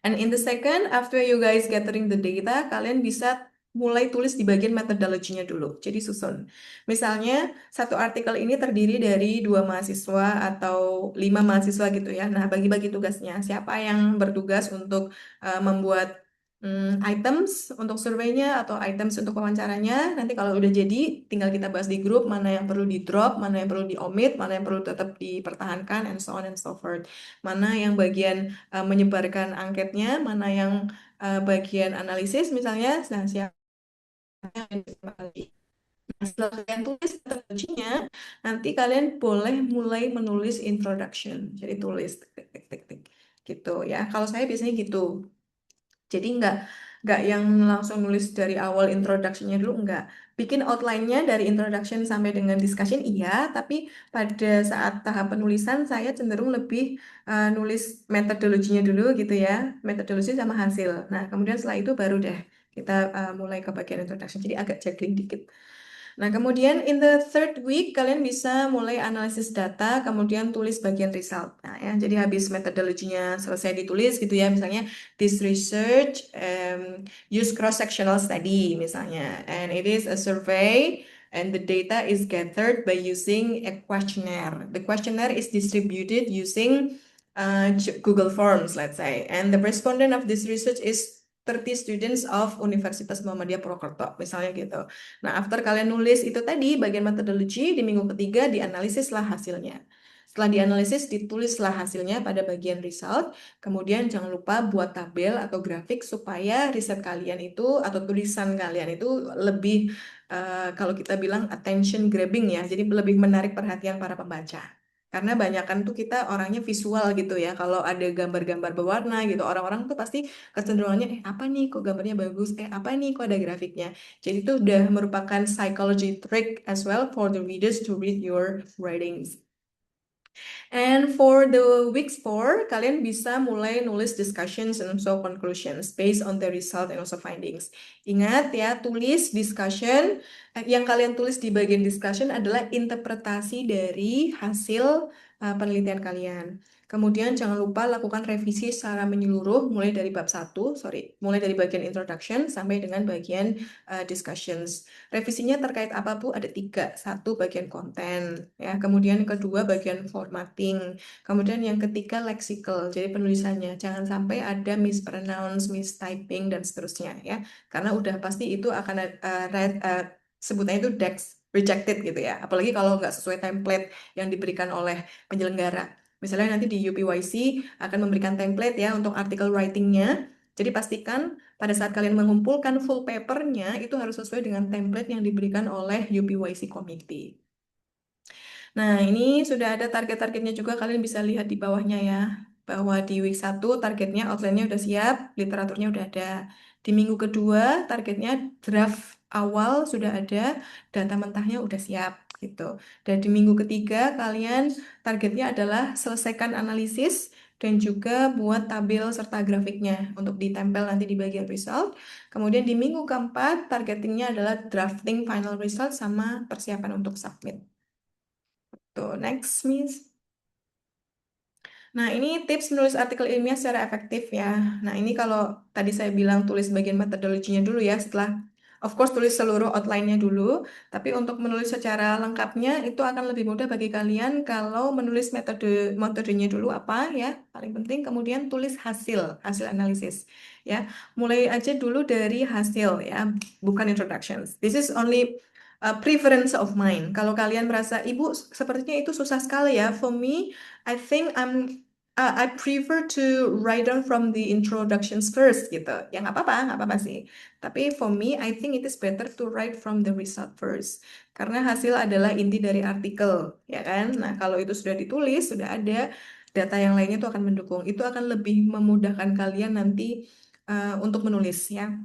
S2: And in the second, after you guys gathering the data, kalian bisa mulai tulis di bagian methodology-nya dulu. Jadi susun. Misalnya, satu artikel ini terdiri dari 2 mahasiswa atau 5 mahasiswa gitu ya. Nah, bagi-bagi tugasnya. Siapa yang bertugas untuk membuat items untuk surveinya atau items untuk wawancaranya. Nanti kalau udah jadi, tinggal kita bahas di grup mana yang perlu di drop, mana yang perlu di omit, mana yang perlu tetap dipertahankan, and so on and so forth. Mana yang bagian menyebarkan angketnya, mana yang bagian analisis misalnya. Nah, siapa yang setelah kalian tulis metodologinya, nanti kalian boleh mulai menulis introduction. Jadi tulis tik, gitu ya. Kalau saya biasanya gitu. Jadi nggak yang langsung nulis dari awal introduction-nya dulu, nggak. Bikin outline-nya dari introduction sampai dengan discussion, iya. Tapi pada saat tahap penulisan, saya cenderung lebih nulis metodologinya dulu gitu ya. Metodologi sama hasil. Nah, kemudian setelah itu baru deh kita mulai ke bagian introduction. Jadi agak juggling dikit. Nah, kemudian in the third week kalian bisa mulai analisis data, kemudian tulis bagian result. Nah, ya, jadi habis metodologinya selesai ditulis gitu ya, misalnya this research use cross-sectional study misalnya, and it is a survey. And the data is gathered by using a questionnaire. The questionnaire is distributed using Google Forms, let's say. And the respondent of this research is 30 students of Universitas Muhammadiyah Purwokerto, misalnya gitu. Nah, after kalian nulis itu tadi, bagian metodologi, di minggu ketiga dianalisislah hasilnya. Setelah dianalisis, ditulislah hasilnya pada bagian result. Kemudian jangan lupa buat tabel atau grafik supaya riset kalian itu atau tulisan kalian itu lebih kalau kita bilang attention grabbing ya, jadi lebih menarik perhatian para pembaca. Karena banyakan tuh kita orangnya visual gitu ya. Kalau ada gambar-gambar berwarna gitu, orang-orang tuh pasti kecenderungannya, apa nih kok gambarnya bagus, apa nih kok ada grafiknya. Jadi itu udah merupakan psychology trick as well for the readers to read your writings. And for the weeks 4, kalian bisa mulai nulis discussions and also conclusions based on the result and also findings. Ingat ya, tulis discussion. Yang kalian tulis di bagian discussion adalah interpretasi dari hasil penelitian kalian. Kemudian jangan lupa lakukan revisi secara menyeluruh mulai dari mulai dari bagian introduction sampai dengan bagian discussions. Revisinya terkait apa Bu? Ada 3. 1 bagian konten, ya. Kemudian yang kedua bagian formatting. Kemudian yang ketiga lexical, jadi penulisannya. Jangan sampai ada mispronounce, mistyping dan seterusnya ya. Karena udah pasti itu akan sebutannya itu DEX rejected gitu ya. Apalagi kalau nggak sesuai template yang diberikan oleh penyelenggara. Misalnya nanti di UPYC akan memberikan template ya untuk artikel writing-nya. Jadi pastikan pada saat kalian mengumpulkan full papernya itu harus sesuai dengan template yang diberikan oleh UPYC Committee. Nah, ini sudah ada target-targetnya juga, kalian bisa lihat di bawahnya ya. Bahwa di week 1 targetnya outline-nya udah siap, literaturnya udah ada. Di minggu kedua targetnya draft awal sudah ada, data mentahnya udah siap gitu. Dan di minggu ketiga kalian targetnya adalah selesaikan analisis dan juga buat tabel serta grafiknya untuk ditempel nanti di bagian result. Kemudian di minggu keempat targetingnya adalah drafting final result sama persiapan untuk submit. Tuh, next, Miss. Nah, ini tips menulis artikel ilmiah secara efektif ya. Nah, ini kalau tadi saya bilang tulis bagian metodologinya dulu ya, setelah of course tulis seluruh outline-nya dulu, tapi untuk menulis secara lengkapnya itu akan lebih mudah bagi kalian kalau menulis metodenya dulu apa ya, paling penting, kemudian tulis hasil analisis ya. Mulai aja dulu dari hasil ya, bukan introductions. This is only preference of mine. Kalau kalian merasa, Ibu sepertinya itu susah sekali ya, for me, I think I prefer to write down from the introductions first gitu. Ya nggak apa-apa sih. Tapi for me, I think it is better to write from the result first. Karena hasil adalah inti dari artikel, ya kan? Nah, kalau itu sudah ditulis, sudah ada data yang lainnya itu akan mendukung. Itu akan lebih memudahkan kalian nanti untuk menulis ya.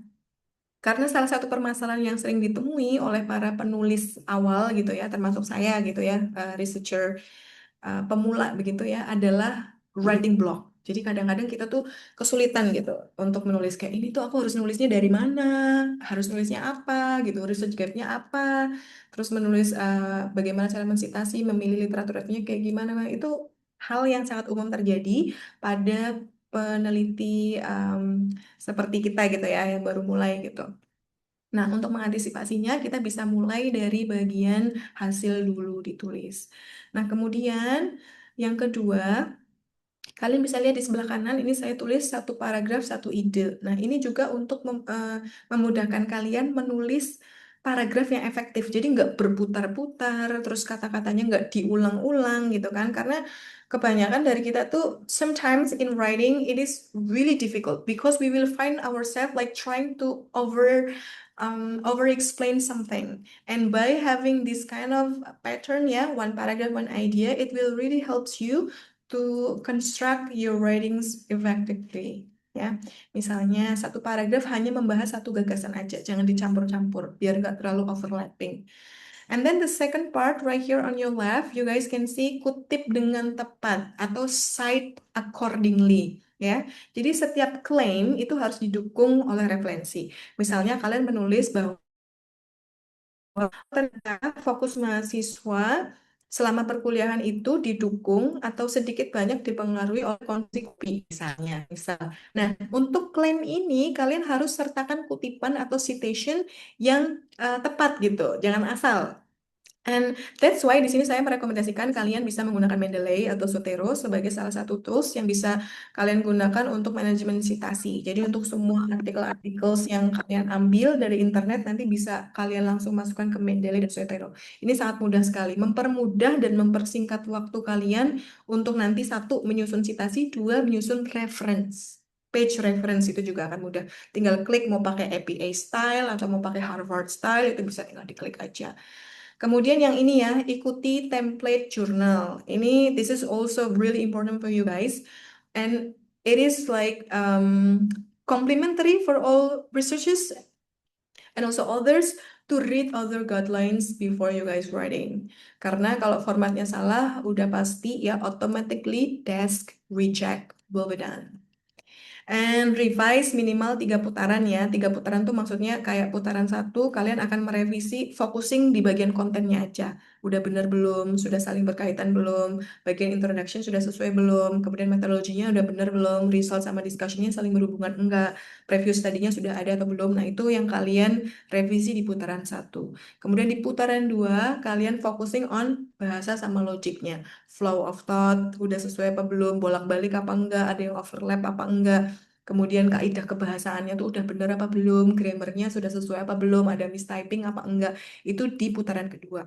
S2: Karena salah satu permasalahan yang sering ditemui oleh para penulis awal gitu ya, termasuk saya gitu ya, researcher pemula begitu ya, adalah writing block. Jadi kadang-kadang kita tuh kesulitan gitu untuk menulis kayak ini tuh aku harus nulisnya dari mana, harus nulisnya apa gitu, research gap-nya apa, terus menulis bagaimana cara mensitasi, memilih literaturnya kayak gimana. Nah, itu hal yang sangat umum terjadi pada peneliti seperti kita gitu ya, yang baru mulai gitu. Nah, untuk mengantisipasinya, kita bisa mulai dari bagian hasil dulu ditulis. Nah, kemudian yang kedua, kalian bisa lihat di sebelah kanan, ini saya tulis satu paragraf, satu ide. Nah, ini juga untuk memudahkan kalian menulis paragraf yang efektif. Jadi nggak berputar-putar, terus kata-katanya nggak diulang-ulang gitu kan. Karena kebanyakan dari kita tuh, sometimes in writing, it is really difficult because we will find ourselves like trying to over explain something, and by having this kind of pattern ya, one paragraph, one idea, it will really helps you to construct your writings effectively ya. Misalnya satu paragraf hanya membahas satu gagasan aja, jangan dicampur-campur biar nggak terlalu overlapping. And then the second part right here on your left, you guys can see kutip dengan tepat atau cite accordingly ya. Jadi setiap claim itu harus didukung oleh referensi. Misalnya kalian menulis bahwa ternyata fokus mahasiswa selama perkuliahan itu didukung atau sedikit banyak dipengaruhi oleh konsumsi kopi misalnya. Nah, untuk klaim ini kalian harus sertakan kutipan atau citation yang tepat gitu, jangan asal. And that's why di sini saya merekomendasikan kalian bisa menggunakan Mendeley atau Zotero sebagai salah satu tools yang bisa kalian gunakan untuk manajemen citasi. Jadi untuk semua artikel-artikel yang kalian ambil dari internet nanti bisa kalian langsung masukkan ke Mendeley dan Zotero. Ini sangat mudah sekali, mempermudah dan mempersingkat waktu kalian untuk nanti satu menyusun citasi, dua menyusun reference. Page reference itu juga akan mudah. Tinggal klik mau pakai APA style atau mau pakai Harvard style itu bisa tinggal diklik aja. Kemudian yang ini ya, ikuti template journal. Ini, this is also really important for you guys. And it is like complimentary for all researchers and also others to read other guidelines before you guys writing. Karena kalau formatnya salah, udah pasti ya automatically desk reject will be done. And revise minimal 3 putaran ya. 3 putaran tuh maksudnya kayak putaran 1, kalian akan merevisi, focusing di bagian kontennya aja. Udah bener belum? Sudah saling berkaitan belum? Bagian introduction sudah sesuai belum? Kemudian metodologinya udah bener belum? Result sama discussionnya saling berhubungan enggak? Preview studinya sudah ada atau belum? Nah itu yang kalian revisi di putaran 1. Kemudian di putaran 2, kalian focusing on bahasa sama logiknya. Flow of thought, udah sesuai apa belum? Bolak-balik apa enggak? Ada yang overlap apa enggak? Kemudian kaidah kebahasaannya tuh udah bener apa belum, grammarnya sudah sesuai apa belum, ada mistyping apa enggak, itu di putaran kedua.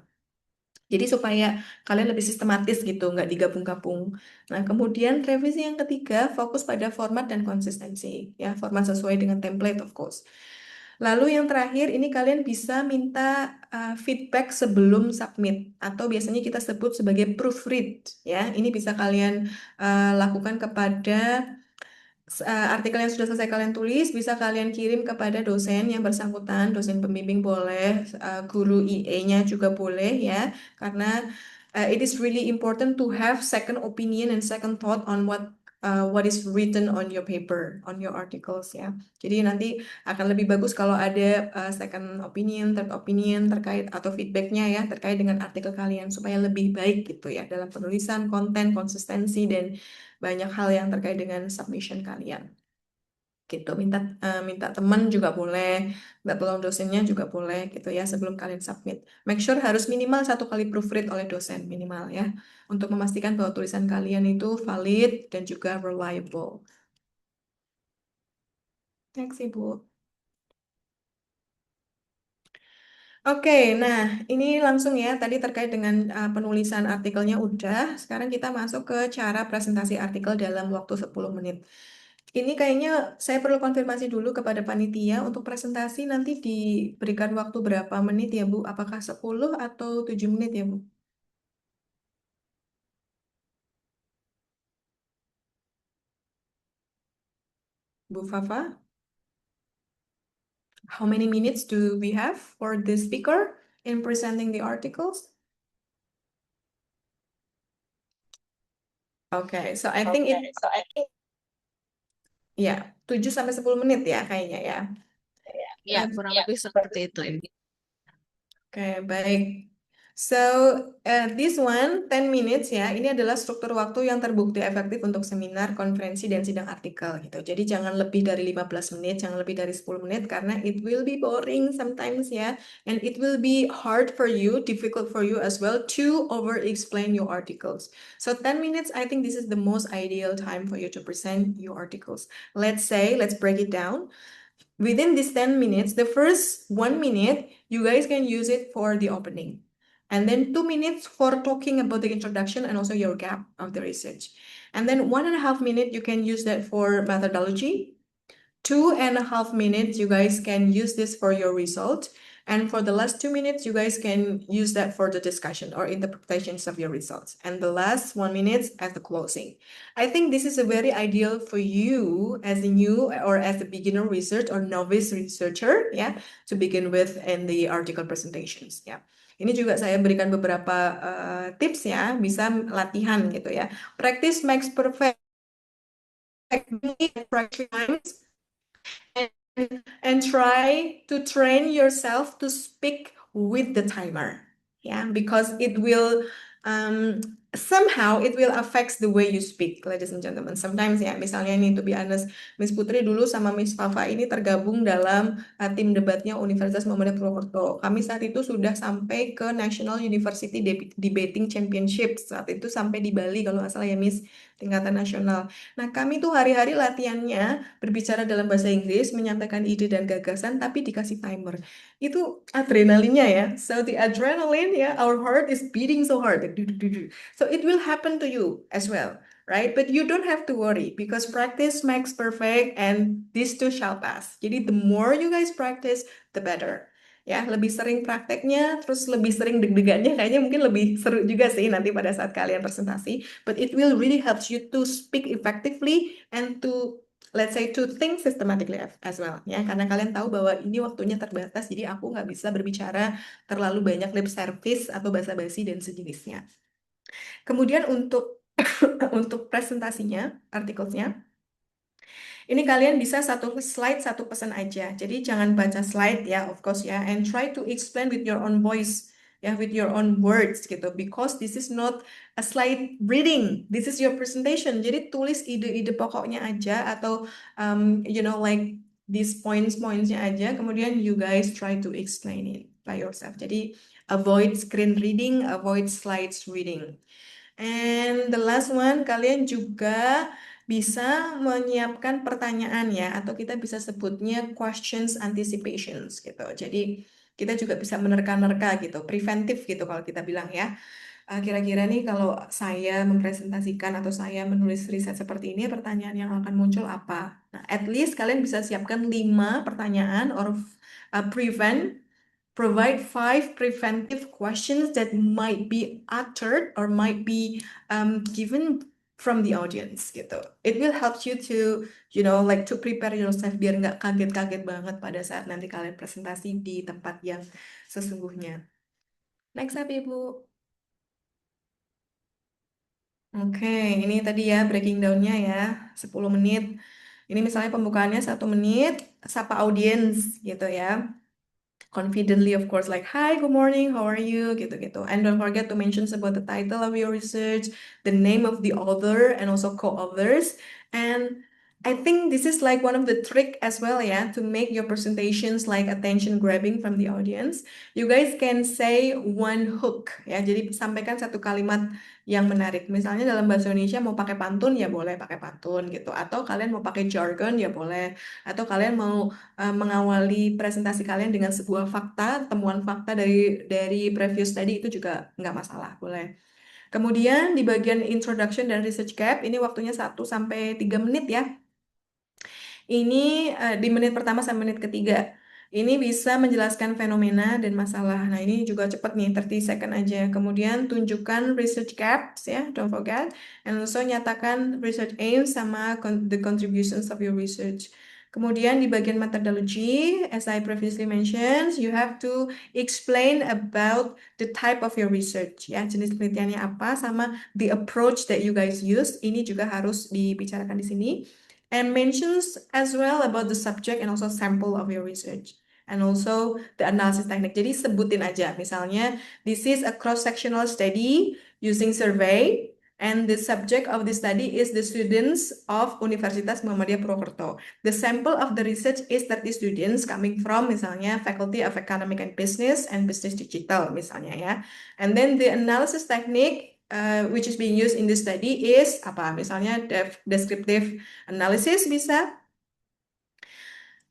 S2: Jadi supaya kalian lebih sistematis gitu, nggak digabung-gabung. Nah, kemudian revisi yang ketiga, fokus pada format dan konsistensi. Ya, format sesuai dengan template, of course. Lalu yang terakhir, ini kalian bisa minta feedback sebelum submit. Atau biasanya kita sebut sebagai proofread. Ya, ini bisa kalian lakukan kepada artikel yang sudah selesai kalian tulis bisa kalian kirim kepada dosen yang bersangkutan, dosen pembimbing boleh, guru IE-nya juga boleh ya, karena it is really important to have second opinion and second thought on what is written on your paper, on your articles ya. Jadi nanti akan lebih bagus kalau ada second opinion, third opinion terkait atau feedbacknya ya terkait dengan artikel kalian supaya lebih baik gitu ya dalam penulisan, konten, konsistensi dan banyak hal yang terkait dengan submission kalian. Gitu, minta teman juga boleh, minta tolong dosennya juga boleh gitu ya sebelum kalian submit. Make sure harus minimal 1 kali proofread oleh dosen minimal ya, untuk memastikan bahwa tulisan kalian itu valid dan juga reliable. Next, Ibu. Oke, nah ini langsung ya, tadi terkait dengan penulisan artikelnya udah, sekarang kita masuk ke cara presentasi artikel dalam waktu 10 menit. Ini kayaknya saya perlu konfirmasi dulu kepada panitia untuk presentasi nanti diberikan waktu berapa menit ya Bu? Apakah 10 atau 7 menit ya Bu? Bu Fafa? How many minutes do we have for the speaker in presenting the articles? Okay, so I think ya, 7 sampai 10 menit ya kayaknya ya.
S1: Ya, kurang lebih seperti itu.
S2: Oke, baik. So, this one, 10 minutes ya, ini adalah struktur waktu yang terbukti efektif untuk seminar, konferensi, dan sidang artikel gitu. Jadi jangan lebih dari 15 menit, jangan lebih dari 10 menit, karena it will be boring sometimes ya. And it will be hard for you, difficult for you as well to over-explain your articles. So 10 minutes, I think this is the most ideal time for you to present your articles. Let's break it down. Within these 10 minutes, the first 1 minute, you guys can use it for the opening. And then 2 minutes for talking about the introduction and also your gap of the research. And then 1.5 minutes, you can use that for methodology. 2.5 minutes, you guys can use this for your result. And for the last 2 minutes, you guys can use that for the discussion or interpretations of your results. And the last 1 minute as the closing. I think this is a very ideal for you as a new or as a beginner research or novice researcher, yeah, to begin with in the article presentations, yeah. Ini juga saya berikan beberapa tips ya, bisa latihan gitu ya. Practice makes perfect. And try to train yourself to speak with the timer. Yeah, because it will somehow it will affects the way you speak, ladies and gentlemen. Sometimes ya, misalnya ini to be honest, Miss Putri dulu sama Miss Fafa ini tergabung dalam tim debatnya Universitas Muhammadiyah Purwokerto. Kami saat itu sudah sampai ke National University Debating Championship. Saat itu sampai di Bali kalau nggak salah ya Miss, tingkatan nasional. Nah, kami tuh hari-hari latihannya berbicara dalam bahasa Inggris, menyampaikan ide dan gagasan, tapi dikasih timer. Itu adrenalinnya ya. So the adrenaline ya, our heart is beating so hard. So it will happen to you as well, right? But you don't have to worry because practice makes perfect and this too shall pass. Jadi the more you guys practice, the better. Ya, lebih sering prakteknya, terus lebih sering deg-degannya, kayaknya mungkin lebih seru juga sih nanti pada saat kalian presentasi. But it will really help you to speak effectively and to let's say to think systematically as well ya, karena kalian tahu bahwa ini waktunya terbatas, jadi aku nggak bisa berbicara terlalu banyak lip service atau basa-basi dan sejenisnya. Kemudian untuk untuk presentasinya, artikelnya, ini kalian bisa satu slide satu pesan aja. Jadi jangan baca slide ya, of course ya, and try to explain with your own voice ya, with your own words gitu. Because this is not a slide reading, this is your presentation. Jadi tulis ide-ide pokoknya aja atau like these points-pointsnya aja. Kemudian you guys try to explain it by yourself. Jadi avoid screen reading, avoid slides reading. And the last one, kalian juga bisa menyiapkan pertanyaan ya, atau kita bisa sebutnya questions anticipations gitu. Jadi kita juga bisa menerka-nerka gitu, preventif gitu kalau kita bilang ya. Kira-kira nih kalau saya mempresentasikan atau saya menulis riset seperti ini, pertanyaan yang akan muncul apa? Nah, at least kalian bisa siapkan 5 pertanyaan or provide 5 preventive questions that might be uttered or might be given from the audience gitu. It will help you to, like to prepare yourself biar nggak kaget-kaget banget pada saat nanti kalian presentasi di tempat yang sesungguhnya. Next up, Ibu. Oke, ini tadi ya breaking down-nya ya, 10 menit. Ini misalnya pembukaannya 1 menit, sapa audiens gitu ya. Confidently, of course, like, hi, good morning, how are you, gitu-gitu. And don't forget to mention about the title of your research, the name of the author, and also co-authors. And I think this is like one of the trick as well, yeah, to make your presentations like attention grabbing from the audience. You guys can say one hook, ya. Jadi sampaikan satu kalimat yang menarik. Misalnya dalam bahasa Indonesia mau pakai pantun ya boleh pakai pantun gitu. Atau kalian mau pakai jargon ya boleh. Atau kalian mau mengawali presentasi kalian dengan sebuah fakta, temuan fakta dari previous study itu juga nggak masalah, boleh. Kemudian di bagian introduction dan research gap, ini waktunya 1-3 menit ya. Ini di menit pertama sampai menit ketiga. Ini bisa menjelaskan fenomena dan masalah. Nah, ini juga cepat nih, 30 second aja. Kemudian tunjukkan research gaps ya, don't forget. And also nyatakan research aims sama the contributions of your research. Kemudian di bagian methodology, as I previously mentioned, you have to explain about the type of your research ya, jenis penelitiannya apa sama the approach that you guys use. Ini juga harus dibicarakan di sini. And mentions as well about the subject and also sample of your research. And also the analysis technique. Jadi sebutin aja, misalnya this is a cross-sectional study using survey and the subject of the study is the students of Universitas Muhammadiyah Purwokerto. The sample of the research is 30 students coming from misalnya Faculty of Economic and Business and Business Digital misalnya ya. And then the analysis technique which is being used in this study is apa? Misalnya descriptive analysis bisa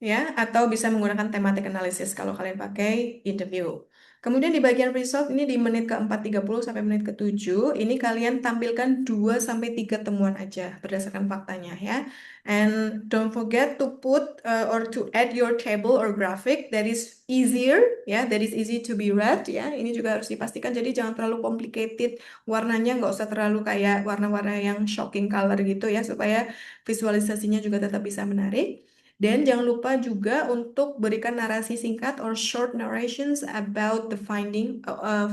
S2: ya, atau bisa menggunakan thematic analysis kalau kalian pakai interview. Kemudian di bagian result ini di menit ke-4 30 sampai menit ke-7 ini kalian tampilkan 2-3 temuan aja berdasarkan faktanya ya. And don't forget to put or to add your table or graphic that is easier ya, that is easy to be read ya. Ini juga harus dipastikan, jadi jangan terlalu complicated, warnanya nggak usah terlalu kayak warna-warna yang shocking color gitu ya, supaya visualisasinya juga tetap bisa menarik. Dan jangan lupa juga untuk berikan narasi singkat or short narrations about the finding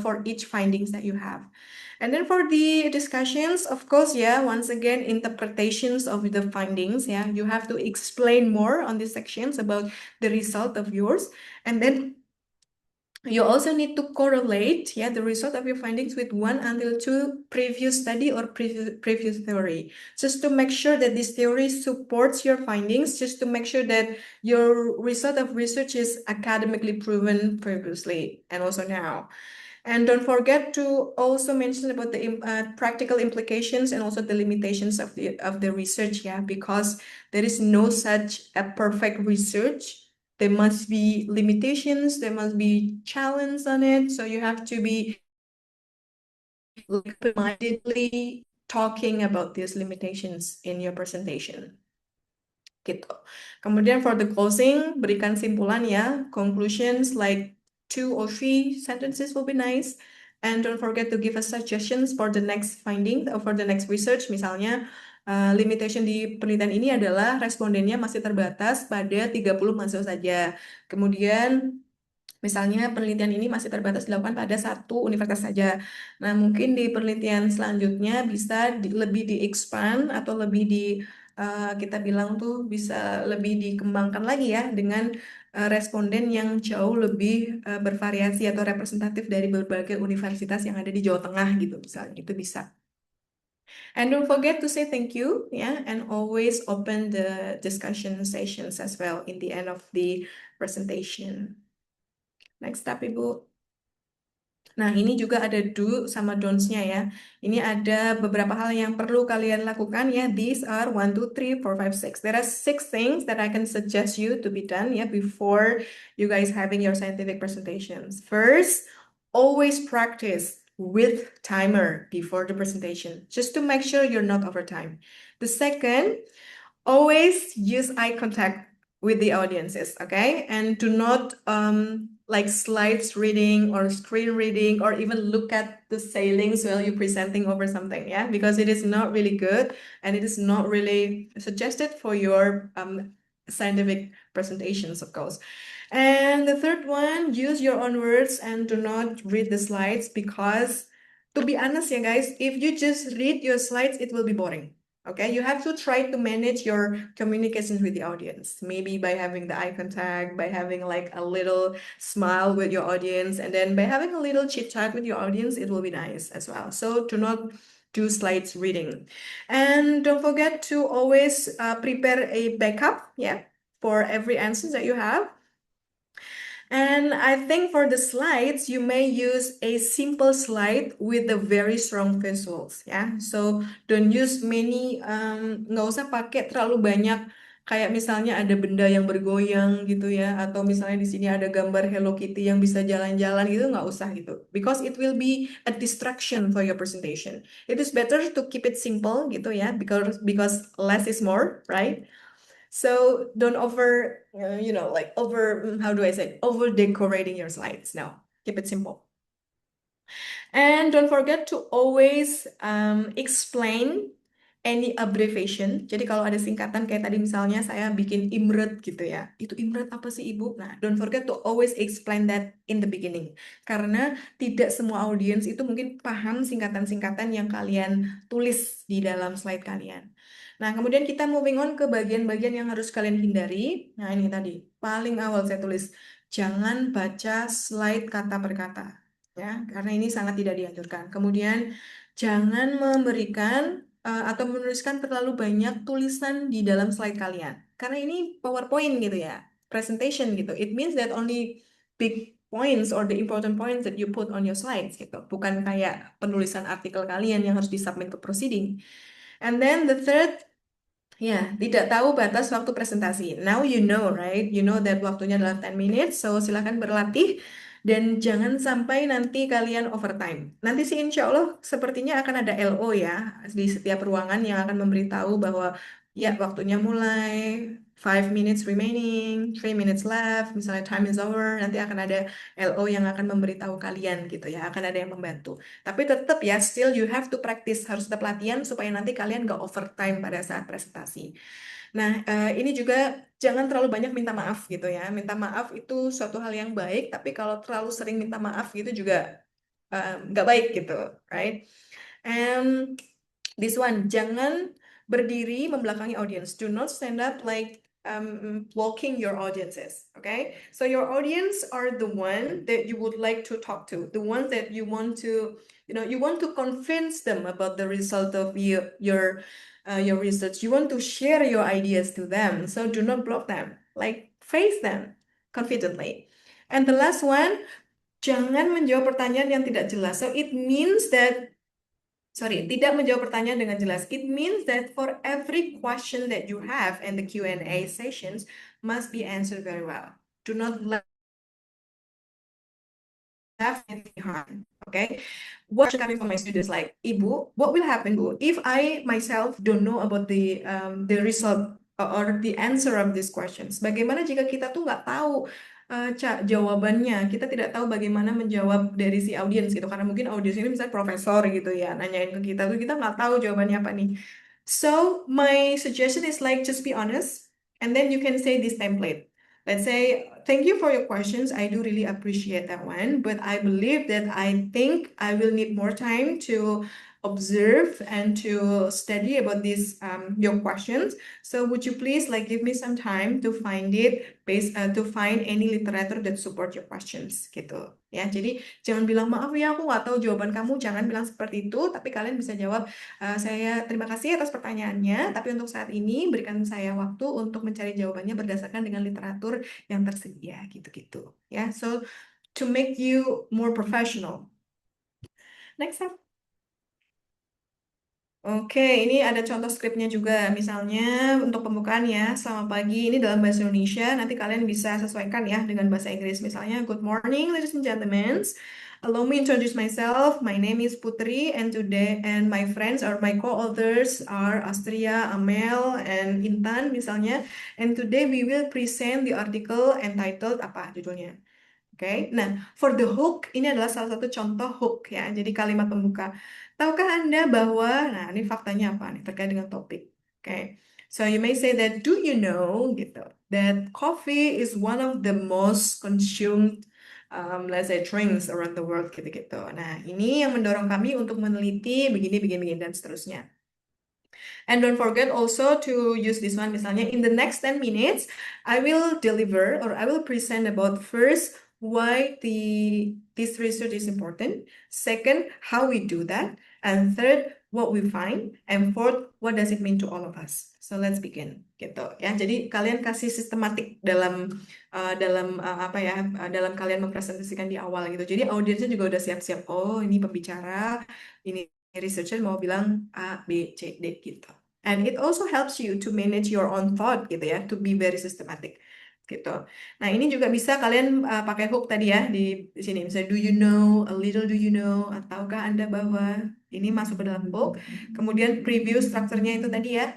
S2: for each findings that you have. And then for the discussions, of course, yeah, once again, interpretations of the findings, yeah, you have to explain more on these sections about the result of yours. And then You also need to correlate the result of your findings with 1 until 2 previous study or previous theory, just to make sure that this theory supports your findings, just to make sure that your result of research is academically proven previously and also now. And don't forget to also mention about the practical implications and also the limitations of the research, because there is no such a perfect research. There must be limitations, there must be challenges on it. So you have to be open-mindedly talking about these limitations in your presentation. Gitu. Kemudian for the closing, berikan simpulan conclusions like 2 or 3 sentences will be nice. And don't forget to give us suggestions for the next finding or for the next research. Misalnya, limitation di penelitian ini adalah respondennya masih terbatas pada 30 mahasiswa saja. Kemudian, misalnya penelitian ini masih terbatas dilakukan pada 1 universitas saja. Nah, mungkin di penelitian selanjutnya bisa lebih di-expand atau lebih kita bilang tuh bisa lebih dikembangkan lagi dengan responden yang jauh lebih bervariasi atau representatif dari berbagai universitas yang ada di Jawa Tengah gitu, misalnya itu bisa. And don't forget to say thank you, and always open the discussion sessions as well in the end of the presentation. Next up, Ibu. Nah, ini juga ada do sama don'ts-nya Ini ada beberapa hal yang perlu kalian lakukan These are 1, 2, 3, 4, 5, 6. There are 6 things that I can suggest you to be done before you guys having your scientific presentations. First, always practice with timer before the presentation, just to make sure you're not over time. The second, always use eye contact with the audiences, okay? And do not like slides reading or screen reading or even look at the sailings while you're presenting over something, because it is not really good and it is not really suggested for your scientific presentations, of course. And the third one, use your own words and do not read the slides, because to be honest, guys, if you just read your slides, it will be boring. Okay, you have to try to manage your communications with the audience, maybe by having the eye contact, by having like a little smile with your audience, and then by having a little chit chat with your audience, it will be nice as well. So do not do slides reading. And don't forget to always prepare a backup, for every answer that you have. And I think for the slides, you may use a simple slide with the very strong visuals, So don't use many, nggak usah pakai terlalu banyak, kayak misalnya ada benda yang bergoyang gitu atau misalnya di sini ada gambar Hello Kitty yang bisa jalan-jalan gitu, nggak usah gitu. Because it will be a distraction for your presentation. It is better to keep it simple gitu because less is more, right? So don't over, how do I say, over decorating your slides. No, keep it simple. And don't forget to always explain any abbreviation. Jadi kalau ada singkatan kayak tadi misalnya saya bikin IMRET gitu Itu IMRET apa sih Ibu? Nah, don't forget to always explain that in the beginning. Karena tidak semua audiens itu mungkin paham singkatan-singkatan yang kalian tulis di dalam slide kalian. Nah, kemudian kita moving on ke bagian-bagian yang harus kalian hindari. Nah, ini tadi, paling awal saya tulis, jangan baca slide kata per kata. Karena ini sangat tidak dianjurkan. Kemudian, jangan memberikan atau menuliskan terlalu banyak tulisan di dalam slide kalian. Karena ini PowerPoint gitu presentation gitu. It means that only big points or the important points that you put on your slides gitu. Bukan kayak penulisan artikel kalian yang harus disubmit ke proceeding. And then the third, tidak tahu batas waktu presentasi. Now you know, right? You know that waktunya adalah 10 minutes, so silakan berlatih dan jangan sampai nanti kalian overtime. Nanti sih insya Allah sepertinya akan ada LO di setiap ruangan yang akan memberitahu bahwa waktunya mulai, 5 minutes remaining, 3 minutes left, misalnya time is over, nanti akan ada LO yang akan memberitahu kalian gitu akan ada yang membantu. Tapi tetap still you have to practice, harus tetap latihan supaya nanti kalian gak overtime pada saat presentasi. Nah, ini juga jangan terlalu banyak minta maaf gitu Minta maaf itu suatu hal yang baik, tapi kalau terlalu sering minta maaf gitu juga nggak baik gitu, right? And this one, jangan berdiri membelakangi audience. Do not stand up like blocking your audiences. Okay, so your audience are the one that you would like to talk to, the ones that you want to, you want to convince them about the result of your research. You want to share your ideas to them. So do not block them. Like face them confidently. And the last one, jangan menjawab pertanyaan yang tidak jelas. So it means that, tidak menjawab pertanyaan dengan jelas. It means that for every question that you have in the Q&A sessions must be answered very well. Do not left anything behind. Okay, what coming from my students like, Ibu, what will happen, Bu, if I myself don't know about the result or the answer of these questions? Bagaimana jika kita tuh nggak tahu jawabannya, kita tidak tahu bagaimana menjawab dari si audiens gitu, karena mungkin audiens ini misalnya profesor gitu ya, nanyain ke kita tuh kita nggak tahu jawabannya apa nih. So my suggestion is like just be honest, and then you can say this template. Let's say, thank you for your questions. I do really appreciate that one, but I believe that I think I will need more time to observe and to study about these your questions. So would you please like give me some time to find it to find any literature that support your questions gitu ya. Jadi jangan bilang maaf ya aku nggak tahu jawaban kamu, jangan bilang seperti itu, tapi kalian bisa jawab saya terima kasih atas pertanyaannya, tapi untuk saat ini berikan saya waktu untuk mencari jawabannya berdasarkan dengan literatur yang tersedia gitu-gitu ya. So to make you more professional. Next up. Oke, ini ada contoh skripnya juga. Misalnya untuk pembukaan ya, selamat pagi, ini dalam bahasa Indonesia, nanti kalian bisa sesuaikan ya dengan bahasa Inggris. Misalnya, good morning ladies and gentlemen. Allow me introduce myself. My name is Putri and today my friends or my co-authors are Astria, Amel, and Intan misalnya. And today we will present the article entitled apa judulnya? Oke, nah for the hook ini adalah salah satu contoh hook ya. Jadi kalimat pembuka. Tahukah Anda bahwa, nah ini faktanya apa nih terkait dengan topik. Oke, so you may say that do you know gitu that coffee is one of the most consumed let's say drinks around the world gitu-gitu. Nah ini yang mendorong kami untuk meneliti begini dan seterusnya. And don't forget also to use this one misalnya in the next 10 minutes I will deliver or I will present about first why this research is important, second how we do that, and third what we find, and fourth what does it mean to all of us. So let's begin gitu ya. Jadi kalian kasih sistematik dalam dalam kalian mempresentasikan di awal gitu. Jadi audiensnya juga udah siap-siap. Oh, ini pembicara, ini researcher mau bilang A, B, C, D gitu. And it also helps you to manage your own thought gitu ya, to be very systematic gitu. Nah ini juga bisa kalian pakai hook tadi ya di sini. Misalnya do you know, a little do you know, ataukah Anda bahwa ini masuk ke dalam hook. Kemudian preview strukturnya itu tadi ya.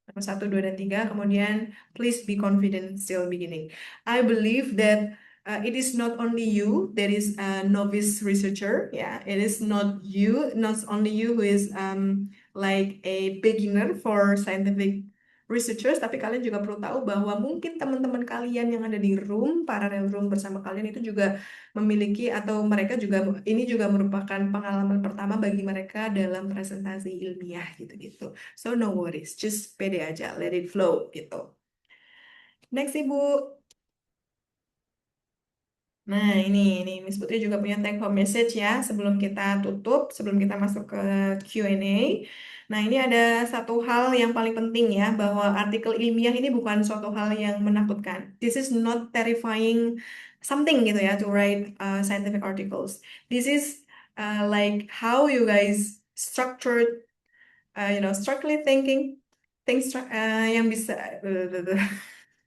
S2: 1, 2, dan 3. Kemudian please be confident still beginning. I believe that it is not only you that is a novice researcher, yeah. It is not only you who is like a beginner for scientific researchers, tapi kalian juga perlu tahu bahwa mungkin teman-teman kalian yang ada di room, parallel room bersama kalian itu juga memiliki atau mereka juga ini juga merupakan pengalaman pertama bagi mereka dalam presentasi ilmiah gitu-gitu. So no worries, just pede aja, let it flow gitu. Next Ibu. Nah, ini Miss Putri juga punya take home message ya sebelum kita tutup, sebelum kita masuk ke Q&A. Nah, ini ada satu hal yang paling penting ya, bahwa artikel ilmiah ini bukan suatu hal yang menakutkan. This is not terrifying something gitu ya to write scientific articles. This is like how you guys structured, structurally thinking, things yang bisa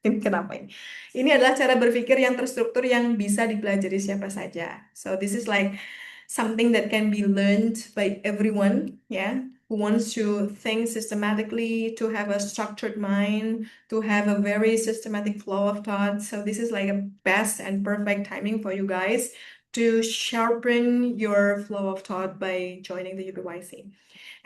S2: kenapa ini? Ini adalah cara berpikir yang terstruktur yang bisa dipelajari siapa saja. So this is like something that can be learned by everyone, yeah, who wants to think systematically, to have a structured mind, to have a very systematic flow of thought. So this is like a best and perfect timing for you guys to sharpen your flow of thought by joining the UPYC.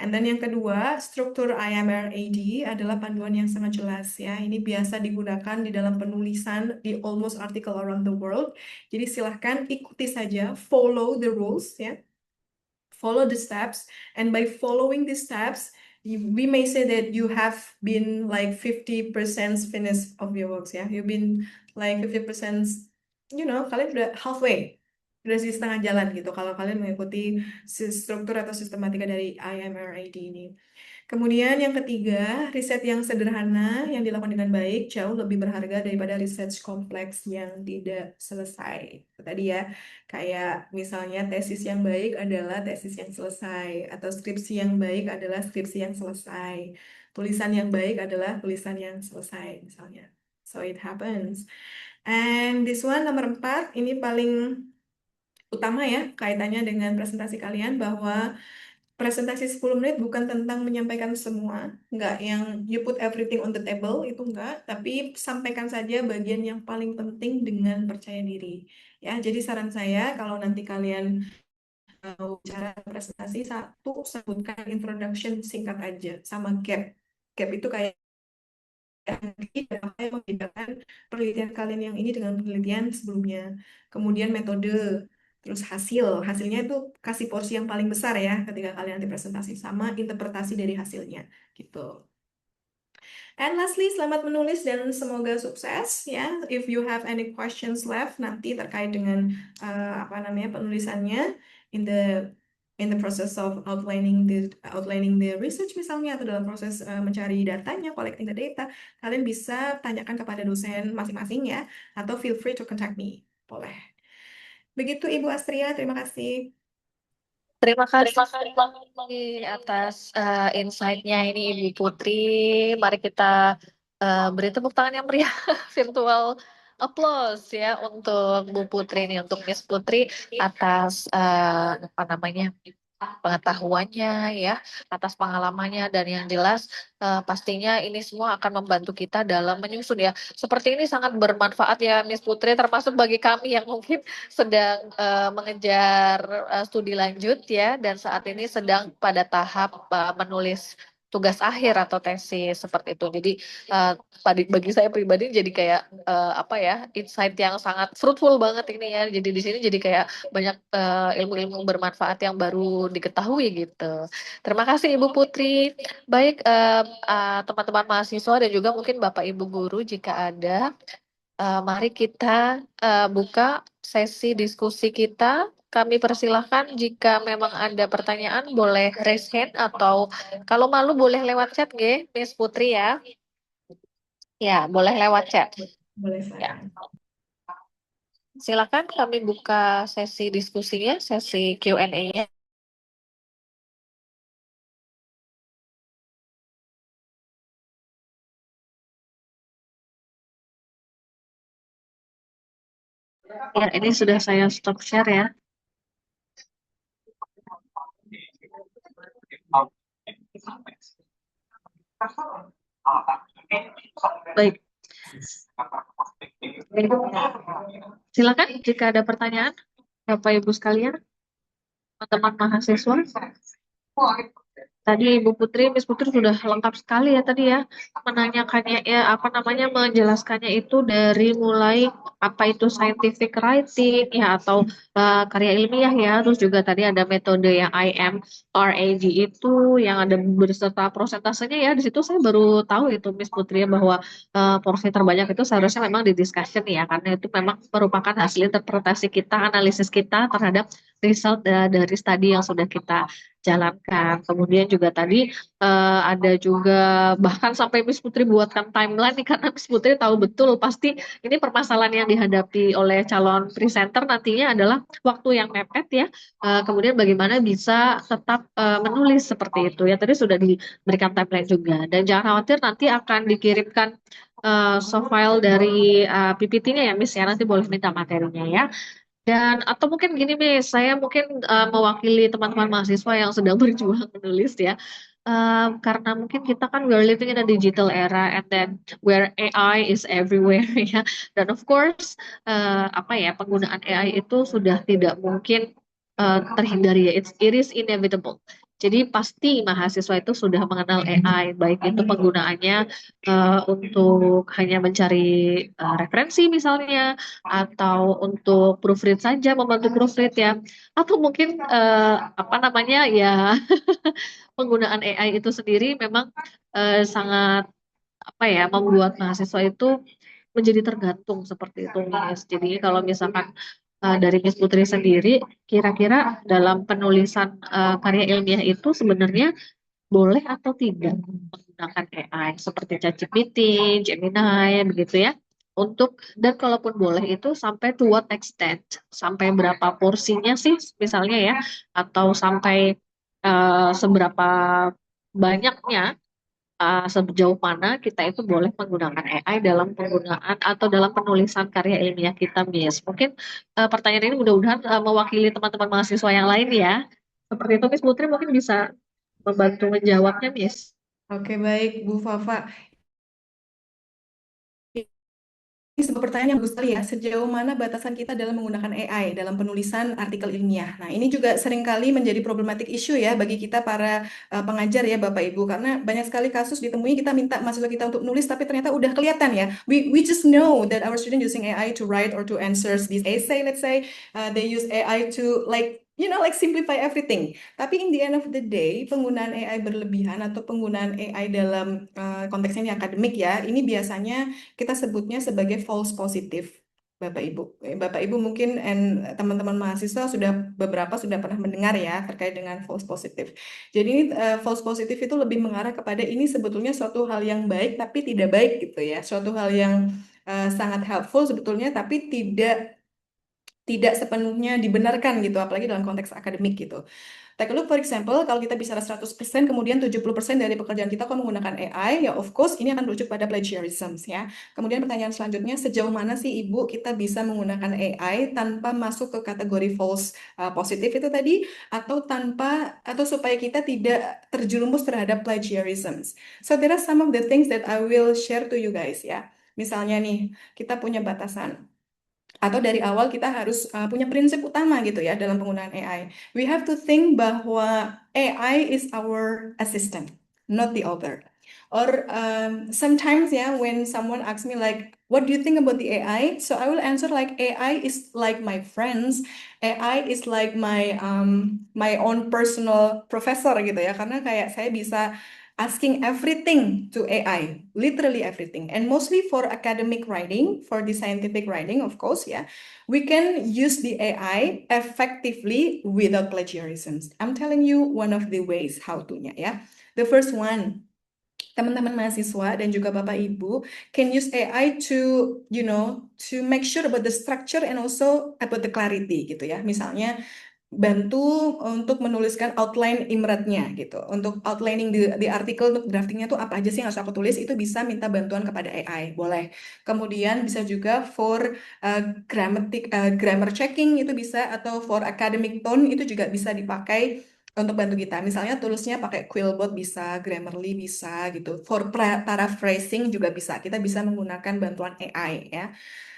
S2: And then yang kedua, struktur IMR-AD adalah panduan yang sangat jelas ya. Ini biasa digunakan di dalam penulisan di almost article around the world. Jadi silahkan ikuti saja, follow the rules ya. Follow the steps, and by following these steps, we may say that you have been like 50% finished of your works ya. You've been like 50%, kalian udah halfway. Udah di setengah jalan gitu kalau kalian mengikuti struktur atau sistematika dari IMRAD ini. Kemudian yang ketiga, riset yang sederhana yang dilakukan dengan baik jauh lebih berharga daripada riset kompleks yang tidak selesai. Itu tadi ya, kayak misalnya tesis yang baik adalah tesis yang selesai, atau skripsi yang baik adalah skripsi yang selesai. Tulisan yang baik adalah tulisan yang selesai, misalnya. So it happens. And this one, nomor 4, ini paling utama ya, kaitannya dengan presentasi kalian, bahwa presentasi 10 menit bukan tentang menyampaikan semua, nggak yang you put everything on the table, itu nggak, tapi sampaikan saja bagian yang paling penting dengan percaya diri. Ya, jadi saran saya kalau nanti kalian mau bicara presentasi, satu, sebutkan introduction singkat aja, sama gap. Gap itu kayak apa yang membedakan penelitian kalian yang ini dengan penelitian sebelumnya. Kemudian metode, terus hasilnya itu kasih porsi yang paling besar ya ketika kalian nanti presentasi, sama interpretasi dari hasilnya gitu. And lastly, selamat menulis dan semoga sukses ya. If you have any questions left nanti terkait dengan penulisannya in the process of outlining the research misalnya, atau dalam proses mencari datanya, collecting the data, kalian bisa tanyakan kepada dosen masing-masing ya, atau feel free to contact me. Boleh. Begitu Ibu Astria, terima kasih.
S1: Terima kasih atas insight-nya ini Ibu Putri. Mari kita beri tepuk tangan yang meriah, virtual applause ya untuk Bu Putri ini, untuk Miss Putri atas pengetahuannya ya, atas pengalamannya, dan yang jelas pastinya ini semua akan membantu kita dalam menyusun ya. Seperti ini sangat bermanfaat ya Miss Putri, termasuk bagi kami yang mungkin sedang mengejar studi lanjut ya, dan saat ini sedang pada tahap menulis tugas akhir atau tesis seperti itu. Jadi bagi saya pribadi jadi kayak insight yang sangat fruitful banget ini ya. Jadi di sini jadi kayak banyak ilmu-ilmu bermanfaat yang baru diketahui gitu. Terima kasih Ibu Putri. Baik teman-teman mahasiswa dan juga mungkin Bapak Ibu guru jika ada, mari kita buka sesi diskusi kita. Kami persilahkan jika memang ada pertanyaan boleh raise hand, atau kalau malu boleh lewat chat Miss Putri ya. Ya, boleh lewat chat.
S2: Boleh
S1: Ya.
S2: saya.
S1: Silakan kami buka sesi diskusinya, sesi Q&A-nya. Ya, ini sudah saya stop share ya. Baik. Silakan jika ada pertanyaan, Bapak Ibu sekalian, teman-teman mahasiswa. Tadi Ibu Putri, Miss Putri sudah lengkap sekali ya tadi ya menanyakannya ya, menjelaskannya itu dari mulai apa itu scientific writing ya, atau karya ilmiah ya, terus juga tadi ada metode yang IMRAD itu yang ada beserta prosentasenya ya. Di situ saya baru tahu itu Miss Putri ya, bahwa porsi terbanyak itu seharusnya memang di discussion ya, karena itu memang merupakan hasil interpretasi kita, analisis kita terhadap result dari studi yang sudah kita jalankan. Kemudian juga tadi ada juga bahkan sampai Miss Putri buatkan timeline nih, karena Miss Putri tahu betul pasti ini permasalahan yang dihadapi oleh calon presenter nantinya adalah waktu yang mepet ya. Kemudian bagaimana bisa tetap menulis seperti itu ya. Tadi sudah diberikan timeline juga, dan jangan khawatir nanti akan dikirimkan soft file dari PPT-nya ya Miss ya, nanti boleh minta materinya ya. Dan atau mungkin gini Miss, saya mungkin mewakili teman-teman mahasiswa yang sedang berjuang menulis ya. Karena mungkin kita kan we're living in a digital era, and then where AI is everywhere ya. Dan of course penggunaan AI itu sudah tidak mungkin terhindari ya. It is inevitable. Jadi pasti mahasiswa itu sudah mengenal AI, baik itu penggunaannya untuk hanya mencari referensi misalnya, atau untuk proofread saja, membantu proofread ya, atau mungkin apa namanya ya penggunaan AI itu sendiri memang sangat apa ya membuat mahasiswa itu menjadi tergantung seperti itu Miss. Jadi kalau misalkan dari Miss Putri sendiri, kira-kira dalam penulisan karya ilmiah itu sebenarnya boleh atau tidak menggunakan AI seperti ChatGPT, Gemini, begitu ya? Untuk dan kalaupun boleh itu sampai to what extent, sampai berapa porsinya sih misalnya ya, atau sampai seberapa banyaknya sejauh mana kita itu boleh menggunakan AI dalam penggunaan atau dalam penulisan karya ilmiah kita, Miss. Mungkin pertanyaan ini mudah-mudahan mewakili teman-teman mahasiswa yang lain ya. Seperti itu, Miss Putri mungkin bisa membantu menjawabnya, Miss.
S2: Oke, baik, Bu Fafa. Ini sebuah pertanyaan yang bagus sekali ya, sejauh mana batasan kita dalam menggunakan AI dalam penulisan artikel ilmiah. Nah, ini juga seringkali menjadi problematik isu ya bagi kita para pengajar ya Bapak Ibu, karena banyak sekali kasus ditemui kita minta mahasiswa kita untuk nulis, tapi ternyata udah kelihatan ya. We just know that our student using AI to write or to answer this essay, let's say, they use AI to like simplify everything. Tapi in the end of the day, penggunaan AI berlebihan atau penggunaan AI dalam konteksnya ini akademik ya, ini biasanya kita sebutnya sebagai false positive. Bapak Ibu, Bapak Ibu mungkin teman-teman mahasiswa beberapa sudah pernah mendengar ya terkait dengan false positive. Jadi false positive itu lebih mengarah kepada ini sebetulnya suatu hal yang baik tapi tidak baik gitu ya, suatu hal yang sangat helpful sebetulnya tapi tidak sepenuhnya dibenarkan gitu, apalagi dalam konteks akademik gitu. Take a look, for example, kalau kita bicara 100%, kemudian 70% dari pekerjaan kita kok menggunakan AI, ya of course ini akan merujuk pada plagiarism ya. Kemudian pertanyaan selanjutnya, sejauh mana sih Ibu kita bisa menggunakan AI tanpa masuk ke kategori false positive itu tadi, atau supaya kita tidak terjerumus terhadap plagiarism. So there are some of the things that I will share to you guys ya. Misalnya nih, kita punya batasan atau dari awal kita harus punya prinsip utama gitu ya dalam penggunaan AI. We have to think bahwa AI is our assistant, not the author. Or sometimes ya, when someone asks me like, what do you think about the AI? So I will answer like, AI is like my friends. AI is like my own personal professor gitu ya. Karena kayak saya bisa asking everything to AI, literally everything. And mostly for academic writing, for the scientific writing, of course, yeah, we can use the AI effectively without plagiarism. I'm telling you one of the ways how to-nya, ya. The first one, teman-teman mahasiswa dan juga Bapak Ibu can use AI to make sure about the structure and also about the clarity gitu ya. Misalnya bantu untuk menuliskan outline imretnya gitu. Untuk outlining di artikel, untuk draftingnya tuh apa aja sih yang harus aku tulis, itu bisa minta bantuan kepada AI, boleh. Kemudian bisa juga for grammar checking itu bisa, atau for academic tone itu juga bisa dipakai untuk bantu kita. Misalnya tulisnya pakai Quillbot bisa, Grammarly bisa gitu. For paraphrasing juga bisa. Kita bisa menggunakan bantuan AI ya.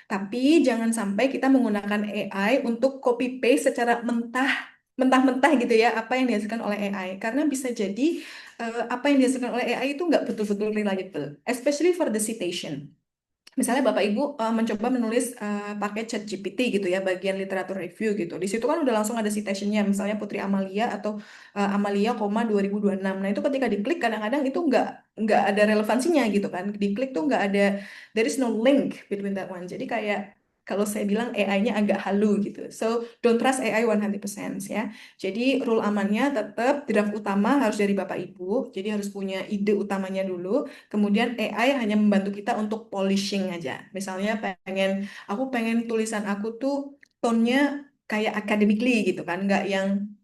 S2: Tapi jangan sampai kita menggunakan AI untuk copy paste secara mentah-mentah gitu ya, apa yang dihasilkan oleh AI. Karena bisa jadi apa yang dihasilkan oleh AI itu nggak betul-betul reliable, especially for the citation. Misalnya Bapak Ibu mencoba menulis pakai ChatGPT gitu ya, bagian literatur review gitu. Di situ kan udah langsung ada citationnya, misalnya Putri Amalia atau Amalia, 2026. Nah itu ketika diklik kadang-kadang itu nggak ada relevansinya gitu kan. Diklik tuh nggak ada, there is no link between that one. Jadi kayak kalau saya bilang AI-nya agak halu gitu. So don't trust AI 100% ya. Jadi rule amannya tetap draft utama harus dari Bapak Ibu. Jadi harus punya ide utamanya dulu. Kemudian AI hanya membantu kita untuk polishing aja. Misalnya aku pengen tulisan aku tuh tone-nya kayak academically gitu kan, nggak yang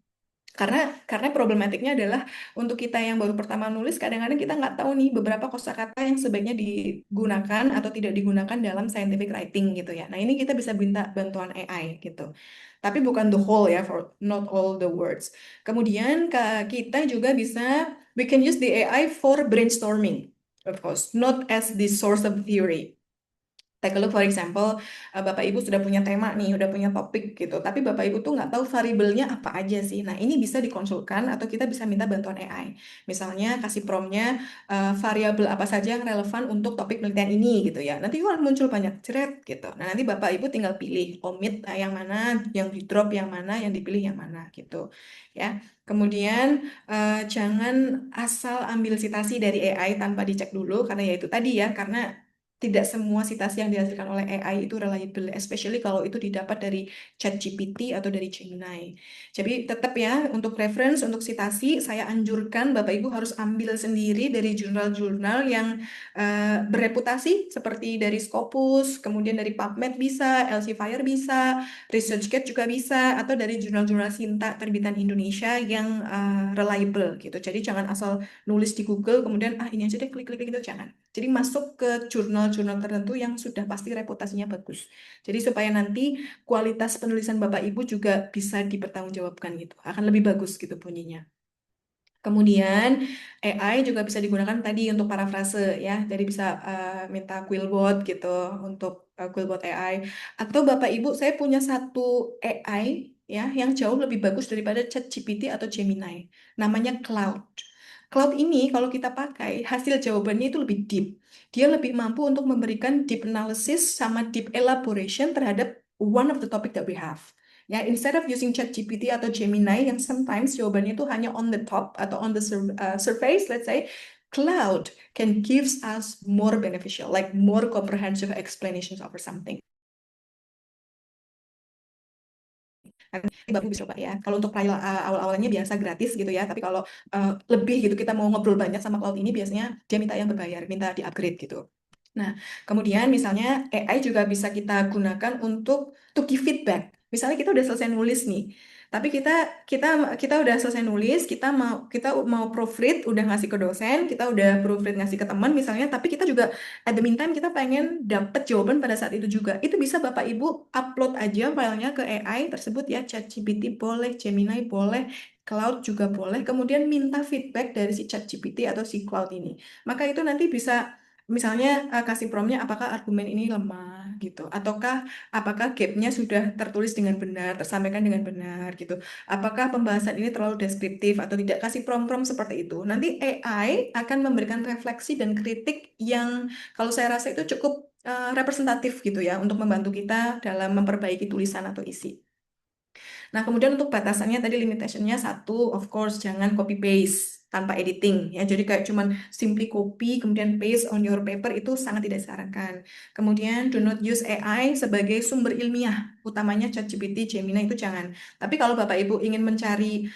S2: karena problematiknya adalah untuk kita yang baru pertama nulis, kadang-kadang kita nggak tahu nih beberapa kosakata yang sebaiknya digunakan atau tidak digunakan dalam scientific writing gitu ya. Nah ini kita bisa minta bantuan AI gitu. Tapi bukan the whole ya, for not all the words. Kemudian kita juga bisa, we can use the AI for brainstorming, of course, not as the source of theory. Take a look, for example, Bapak Ibu sudah punya tema nih, udah punya topik gitu, tapi Bapak Ibu tuh nggak tahu variabelnya apa aja sih. Nah, ini bisa dikonsulkan atau kita bisa minta bantuan AI. Misalnya kasih promptnya variabel apa saja yang relevan untuk topik penelitian ini gitu ya. Nanti kan muncul banyak thread gitu. Nah, nanti Bapak Ibu tinggal pilih omit yang mana, yang di drop yang mana, yang dipilih yang mana gitu ya. Kemudian jangan asal ambil citasi dari AI tanpa dicek dulu karena ya itu tadi ya, karena tidak semua citasi yang dihasilkan oleh AI itu reliable, especially kalau itu didapat dari ChatGPT atau dari Gemini. Jadi tetap ya, untuk reference, untuk citasi, saya anjurkan Bapak Ibu harus ambil sendiri dari jurnal-jurnal yang bereputasi, seperti dari Scopus, kemudian dari PubMed bisa, Elsevier bisa, ResearchGate juga bisa, atau dari jurnal-jurnal Sinta terbitan Indonesia yang reliable gitu. Jadi jangan asal nulis di Google, kemudian ini aja deh klik-klik gitu, jangan. Jadi masuk ke jurnal-jurnal tertentu yang sudah pasti reputasinya bagus. Jadi supaya nanti kualitas penulisan Bapak Ibu juga bisa dipertanggungjawabkan gitu. Akan lebih bagus gitu bunyinya. Kemudian AI juga bisa digunakan tadi untuk parafrase ya. Jadi bisa minta Quillbot gitu untuk Quillbot AI. Atau Bapak Ibu, saya punya satu AI ya yang jauh lebih bagus daripada ChatGPT atau Gemini. Namanya Cloud. Cloud ini kalau kita pakai hasil jawabannya itu lebih deep. Dia lebih mampu untuk memberikan deep analysis sama deep elaboration terhadap one of the topic that we have. Ya, instead of using ChatGPT atau Gemini yang sometimes jawabannya itu hanya on the top atau on the surface, let's say, Cloud can gives us more beneficial, like more comprehensive explanations over something. Nanti Bapak bisa coba ya. Kalau untuk trial awal-awalnya biasa gratis gitu ya, tapi kalau lebih gitu kita mau ngobrol banyak sama Cloud ini biasanya dia minta yang berbayar, minta di-upgrade gitu. Nah, kemudian misalnya AI juga bisa kita gunakan untuk to give feedback. Misalnya kita udah selesai nulis nih, tapi kita udah selesai nulis, kita mau proofread, udah ngasih ke dosen, kita udah proofread ngasih ke teman misalnya, tapi kita juga at the meantime kita pengen dapet jawaban pada saat itu juga. Itu bisa Bapak Ibu upload aja filenya ke AI tersebut ya, ChatGPT boleh, Gemini boleh, Cloud juga boleh, kemudian minta feedback dari si ChatGPT atau si Cloud ini. Maka itu nanti bisa misalnya kasih promptnya apakah argumen ini lemah gitu, ataukah apakah gapnya sudah tertulis dengan benar, tersampaikan dengan benar gitu. Apakah pembahasan ini terlalu deskriptif atau tidak, kasih prompt-prompt seperti itu. Nanti AI akan memberikan refleksi dan kritik yang kalau saya rasa itu cukup representatif gitu ya untuk membantu kita dalam memperbaiki tulisan atau isi. Nah, kemudian untuk batasannya tadi limitationnya satu, of course, jangan copy paste tanpa editing ya. Jadi kayak cuman simply copy kemudian paste on your paper itu sangat tidak disarankan. Kemudian do not use AI sebagai sumber ilmiah, utamanya ChatGPT, Gemini itu jangan. Tapi kalau Bapak Ibu ingin mencari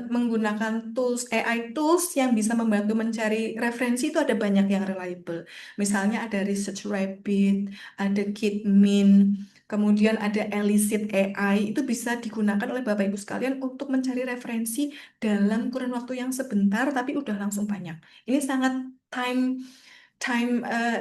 S2: menggunakan tools AI tools yang bisa membantu mencari referensi itu ada banyak yang reliable. Misalnya ada Research Rabbit, ada Kitmin, kemudian ada Elicit AI, itu bisa digunakan oleh Bapak Ibu sekalian untuk mencari referensi dalam kurun waktu yang sebentar, tapi udah langsung banyak. Ini sangat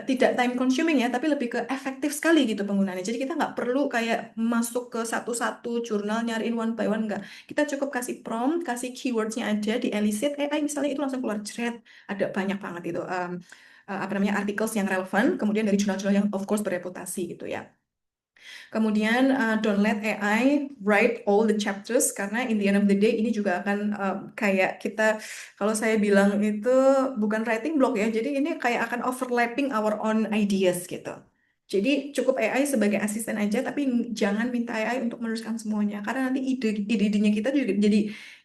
S2: tidak time consuming ya, tapi lebih ke efektif sekali gitu penggunaannya. Jadi kita nggak perlu kayak masuk ke satu-satu jurnal nyariin one by one, nggak. Kita cukup kasih prompt, kasih keywordsnya aja di Elicit AI misalnya itu langsung keluar thread. Ada banyak banget itu apa namanya articles yang relevan, kemudian dari jurnal-jurnal yang of course bereputasi gitu ya. Kemudian don't let AI write all the chapters karena in the end of the day ini juga akan kayak kita, kalau saya bilang itu bukan writing block ya, jadi ini kayak akan overlapping our own ideas gitu. Jadi cukup AI sebagai asisten aja, tapi jangan minta AI untuk meneruskan semuanya karena nanti ide-idenya kita juga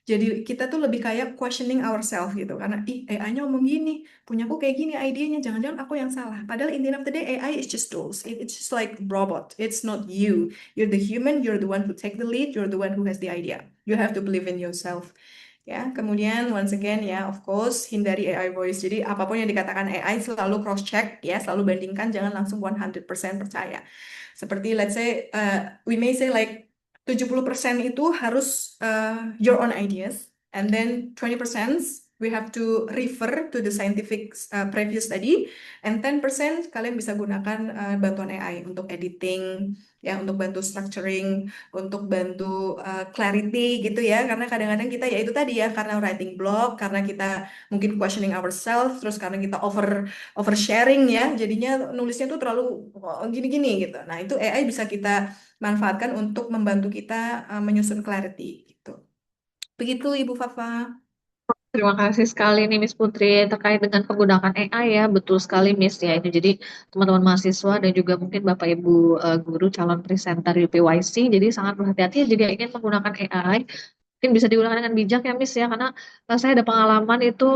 S2: jadi kita tuh lebih kayak questioning ourselves gitu karena AI-nya ngomong gini, punyaku kayak gini idenya, jangan-jangan aku yang salah. Padahal in the end of the day AI is just tools. It's just like robot. It's not you. You're the human. You're the one who take the lead. You're the one who has the idea. You have to believe in yourself. Ya, kemudian once again ya, of course hindari AI voice. Jadi apapun yang dikatakan AI selalu cross check ya, selalu bandingkan, jangan langsung 100% percaya. Seperti let's say we may say like 70% itu harus your own ideas, and then 20% we have to refer to the scientific previous study, and 10% kalian bisa gunakan bantuan AI untuk editing, ya, untuk bantu structuring, untuk bantu clarity gitu ya, karena kadang-kadang kita ya itu tadi ya, karena writing blog, karena kita mungkin questioning ourselves, terus karena kita oversharing ya, jadinya nulisnya tuh terlalu gini-gini gitu. Nah, itu AI bisa kita manfaatkan untuk membantu kita menyusun clarity gitu. Begitu Ibu Fafa.
S1: Terima kasih sekali nih Miss Putri terkait dengan penggunaan AI ya, betul sekali Miss ya ini. Jadi teman-teman mahasiswa dan juga mungkin Bapak Ibu guru calon presenter UPYC jadi sangat berhati-hati jika ingin menggunakan AI. Mungkin bisa digunakan dengan bijak ya Miss ya, karena saya ada pengalaman itu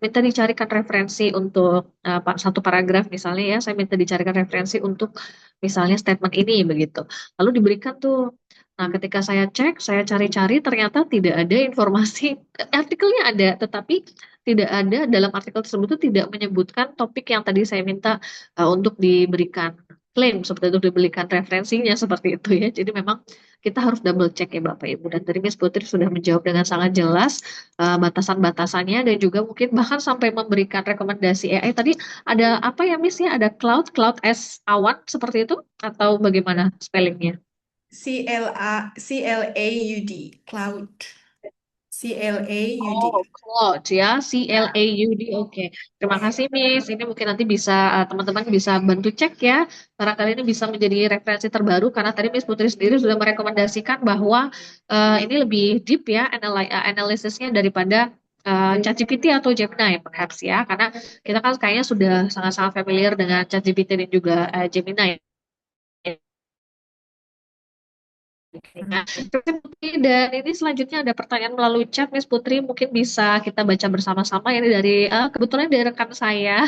S1: minta dicarikan referensi untuk satu paragraf misalnya ya, saya minta dicarikan referensi untuk misalnya statement ini begitu. Lalu diberikan tuh. Nah, ketika saya cek, saya cari-cari, ternyata tidak ada informasi, artikelnya ada, tetapi tidak ada dalam artikel tersebut itu tidak menyebutkan topik yang tadi saya minta untuk diberikan klaim, seperti itu diberikan referensinya seperti itu ya. Jadi memang kita harus double check ya Bapak Ibu. Dan tadi Miss Putri sudah menjawab dengan sangat jelas batasan-batasannya dan juga mungkin bahkan sampai memberikan rekomendasi AI. Tadi ada apa ya Miss ya? Ada cloud as awan seperti itu atau bagaimana spellingnya?
S2: CLAUD, cloud. CLAUD.
S1: Oh, Cloud ya, CLAUD. Oke, terima kasih Miss. Ini mungkin nanti bisa teman-teman bisa bantu cek ya. Barangkali ini bisa menjadi referensi terbaru karena tadi Miss Putri sendiri sudah merekomendasikan bahwa ini lebih deep ya analisisnya daripada ChatGPT atau Gemini perhaps ya. Karena kita kan kayaknya sudah sangat-sangat familiar dengan ChatGPT dan juga Gemini. Nah, dan ini selanjutnya ada pertanyaan melalui chat, Miss Putri. Mungkin bisa kita baca bersama-sama. Ini dari kebetulan dari rekan saya,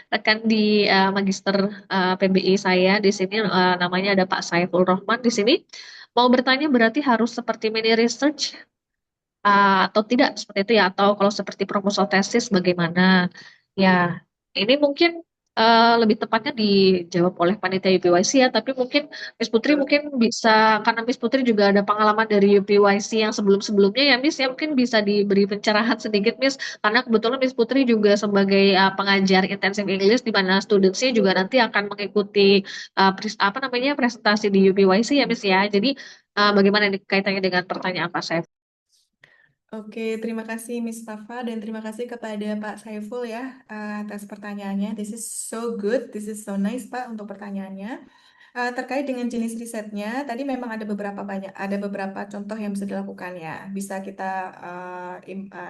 S1: rekan di Magister PBI saya di sini namanya ada Pak Saiful Rohman di sini. Mau bertanya berarti harus seperti mini research atau tidak seperti itu ya? Atau kalau seperti proposal tesis bagaimana? Ya, ini mungkin lebih tepatnya dijawab oleh panitia UPYC ya, tapi mungkin Miss Putri mungkin bisa, karena Miss Putri juga ada pengalaman dari UPYC yang sebelum-sebelumnya ya Miss, ya mungkin bisa diberi pencerahan sedikit Miss, karena kebetulan Miss Putri juga sebagai pengajar intensive English di mana studentsnya juga nanti akan mengikuti apa namanya presentasi di UPYC ya Miss ya, jadi bagaimana ini kaitannya dengan pertanyaan Pak Saif?
S2: Oke, terima kasih Miss Fafa dan terima kasih kepada Pak Saiful ya atas pertanyaannya. This is so good, this is so nice Pak untuk pertanyaannya. Terkait dengan jenis risetnya, tadi memang ada beberapa contoh yang bisa dilakukan ya. Bisa kita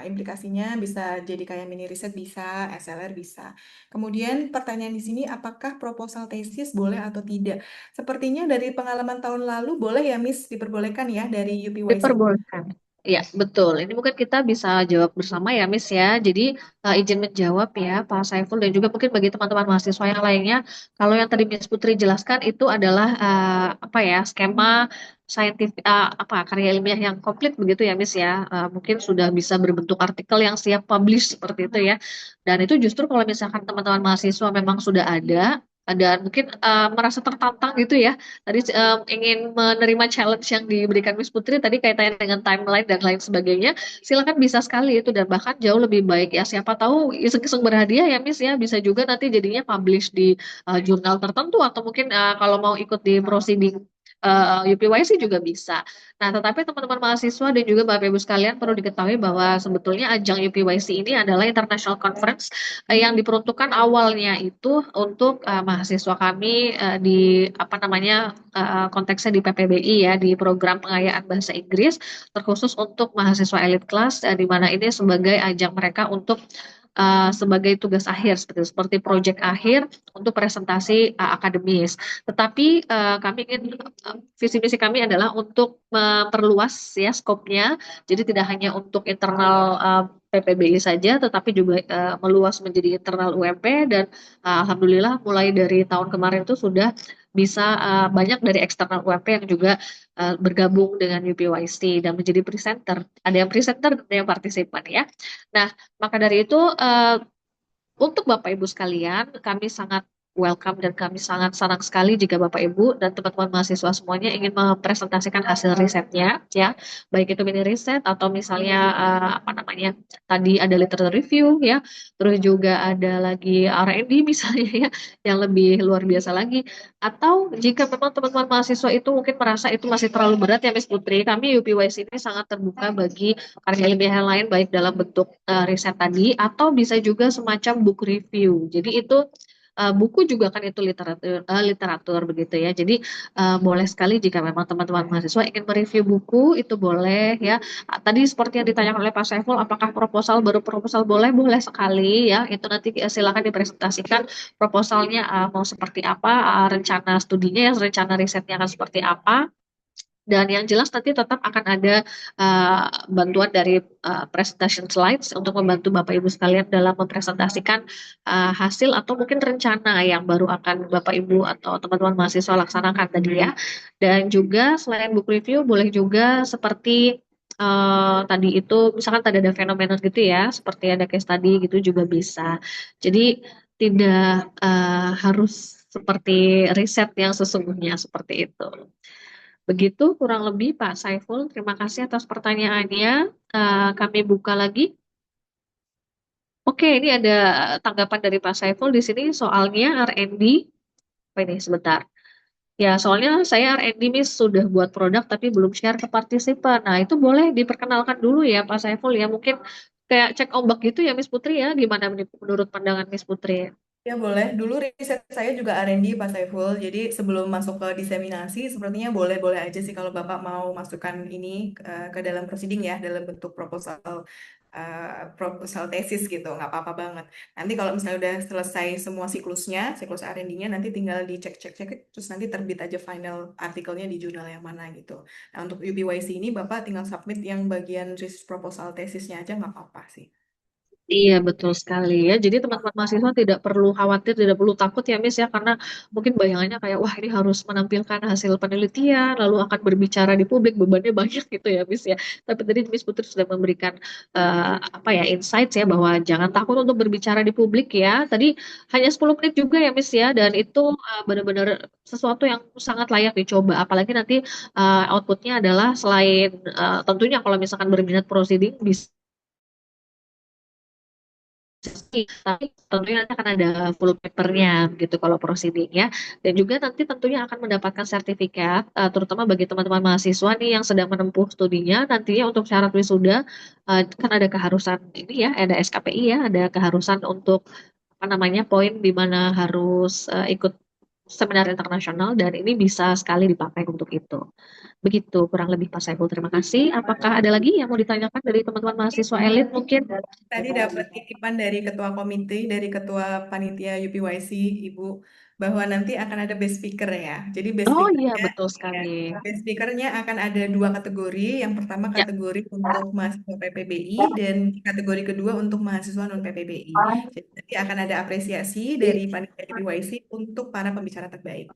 S2: implikasinya bisa jadi kayak mini riset bisa, SLR bisa. Kemudian pertanyaan di sini apakah proposal tesis boleh atau tidak? Sepertinya dari pengalaman tahun lalu boleh ya Miss diperbolehkan ya dari UPYC.
S1: Diperbolehkan. Ya, betul. Ini mungkin kita bisa jawab bersama ya, Miss ya. Jadi izin menjawab ya, Pak Saiful dan juga mungkin bagi teman-teman mahasiswa yang lainnya, kalau yang tadi Miss Putri jelaskan itu adalah apa ya, skema saintifik apa karya ilmiah yang komplit begitu ya, Miss ya. Mungkin sudah bisa berbentuk artikel yang siap publish seperti itu ya. Dan itu justru kalau misalkan teman-teman mahasiswa memang sudah ada dan mungkin merasa tertantang gitu ya. Tadi ingin menerima challenge yang diberikan Miss Putri tadi kaitannya dengan timeline dan lain sebagainya. Silakan bisa sekali itu dan bahkan jauh lebih baik ya. Siapa tahu iseng-iseng berhadiah ya Miss ya. Bisa juga nanti jadinya publish di jurnal tertentu atau mungkin kalau mau ikut di proceeding UPYC juga bisa. Nah, tetapi teman-teman mahasiswa dan juga Bapak Ibu sekalian perlu diketahui bahwa sebetulnya ajang UPYC ini adalah international conference yang diperuntukkan awalnya itu untuk mahasiswa kami di apa namanya konteksnya di PPBI ya di program pengayaan bahasa Inggris terkhusus untuk mahasiswa elit kelas di mana ini sebagai ajang mereka untuk sebagai tugas akhir seperti proyek akhir untuk presentasi akademis. Tetapi kami ingin visi misi kami adalah untuk memperluas ya skopnya. Jadi tidak hanya untuk internal PPBI saja, tetapi juga meluas menjadi internal UMP dan alhamdulillah mulai dari tahun kemarin itu sudah bisa banyak dari eksternal UMP yang juga bergabung dengan UPYC dan menjadi presenter. Ada yang presenter dan ada yang partisipan ya. Nah, maka dari itu untuk Bapak Ibu sekalian, kami sangat welcome dan kami sangat senang sekali jika Bapak Ibu dan teman-teman mahasiswa semuanya ingin mempresentasikan hasil risetnya ya, baik itu mini riset atau misalnya apa namanya tadi ada literature review ya, terus juga ada lagi R&D misalnya ya yang lebih luar biasa lagi. Atau jika memang teman-teman mahasiswa itu mungkin merasa itu masih terlalu berat ya Miss Putri, kami UPYC ini sangat terbuka bagi karya ilmiah yang lain baik dalam bentuk riset tadi atau bisa juga semacam book review. Jadi itu buku juga kan itu literatur begitu ya. Jadi boleh sekali jika memang teman-teman mahasiswa ingin mereview buku itu boleh ya. Tadi seperti yang ditanyakan oleh Pak Saiful, apakah proposal baru proposal boleh? Boleh sekali ya. Itu nanti silakan dipresentasikan proposalnya mau seperti apa, rencana studinya ya, rencana risetnya akan seperti apa. Dan yang jelas nanti tetap akan ada bantuan dari presentation slides untuk membantu Bapak Ibu sekalian dalam mempresentasikan hasil atau mungkin rencana yang baru akan Bapak Ibu atau teman-teman mahasiswa laksanakan tadi ya. Dan juga selain book review boleh juga seperti tadi itu misalkan tadi ada fenomena gitu ya, seperti ada case study gitu juga bisa. Jadi tidak harus seperti riset yang sesungguhnya seperti itu. Begitu kurang lebih Pak Saiful. Terima kasih atas pertanyaannya. Kami buka lagi. Oke, ini ada tanggapan dari Pak Saiful di sini soalnya R&D. Apa ini sebentar? Ya, soalnya saya R&D Miss sudah buat produk tapi belum share ke partisipan. Nah, itu boleh diperkenalkan dulu ya Pak Saiful ya. Mungkin kayak cek ombak gitu ya Miss Putri ya. Gimana menurut pandangan Miss Putri?
S2: Ya boleh. Dulu riset saya juga R&D Pak Saiful. Jadi sebelum masuk ke diseminasi, sepertinya boleh-boleh aja sih kalau Bapak mau masukkan ini ke dalam proceeding ya, dalam bentuk proposal tesis gitu, nggak apa-apa banget. Nanti kalau misalnya udah selesai semua siklusnya, siklus R&D-nya, nanti tinggal dicek-cek-cek, terus nanti terbit aja final artikelnya di jurnal yang mana gitu. Nah untuk UPYC ini Bapak tinggal submit yang bagian riset proposal tesisnya aja nggak apa-apa sih.
S1: Iya, betul sekali ya. Jadi teman-teman mahasiswa tidak perlu khawatir, tidak perlu takut ya, Miss ya, karena mungkin bayangannya kayak, wah ini harus menampilkan hasil penelitian, lalu akan berbicara di publik, bebannya banyak gitu ya, Miss ya. Tapi tadi Miss Putri sudah memberikan apa ya, insights ya, bahwa jangan takut untuk berbicara di publik ya. Tadi hanya 10 menit juga ya, Miss ya, dan itu benar-benar sesuatu yang sangat layak dicoba. Apalagi nanti outputnya adalah selain tentunya kalau misalkan berminat proceeding, bisa tapi tentunya nanti akan ada full papernya gitu kalau proceeding ya. Dan juga nanti tentunya akan mendapatkan sertifikat, terutama bagi teman-teman mahasiswa nih yang sedang menempuh studinya, nantinya untuk syarat wisuda kan ada keharusan ini ya, ada SKPI ya, ada keharusan untuk apa namanya poin di mana harus ikut seminar internasional dan ini bisa sekali dipakai untuk itu. Begitu kurang lebih Pak Saiful. Terima kasih. Apakah ada lagi yang mau ditanyakan dari teman-teman mahasiswa elit mungkin?
S2: Tadi dapat titipan dari ketua komite, dari ketua panitia UPYC, Ibu, bahwa nanti akan ada best speaker ya. Jadi
S1: Oh iya, betul
S2: ya,
S1: sekali.
S2: best speakernya akan ada dua kategori. Yang pertama
S1: Ya,
S2: kategori untuk mahasiswa PPBI dan kategori kedua untuk mahasiswa non PPBI. Jadi nanti akan ada apresiasi dari panitia UPYC untuk para pembicara terbaik.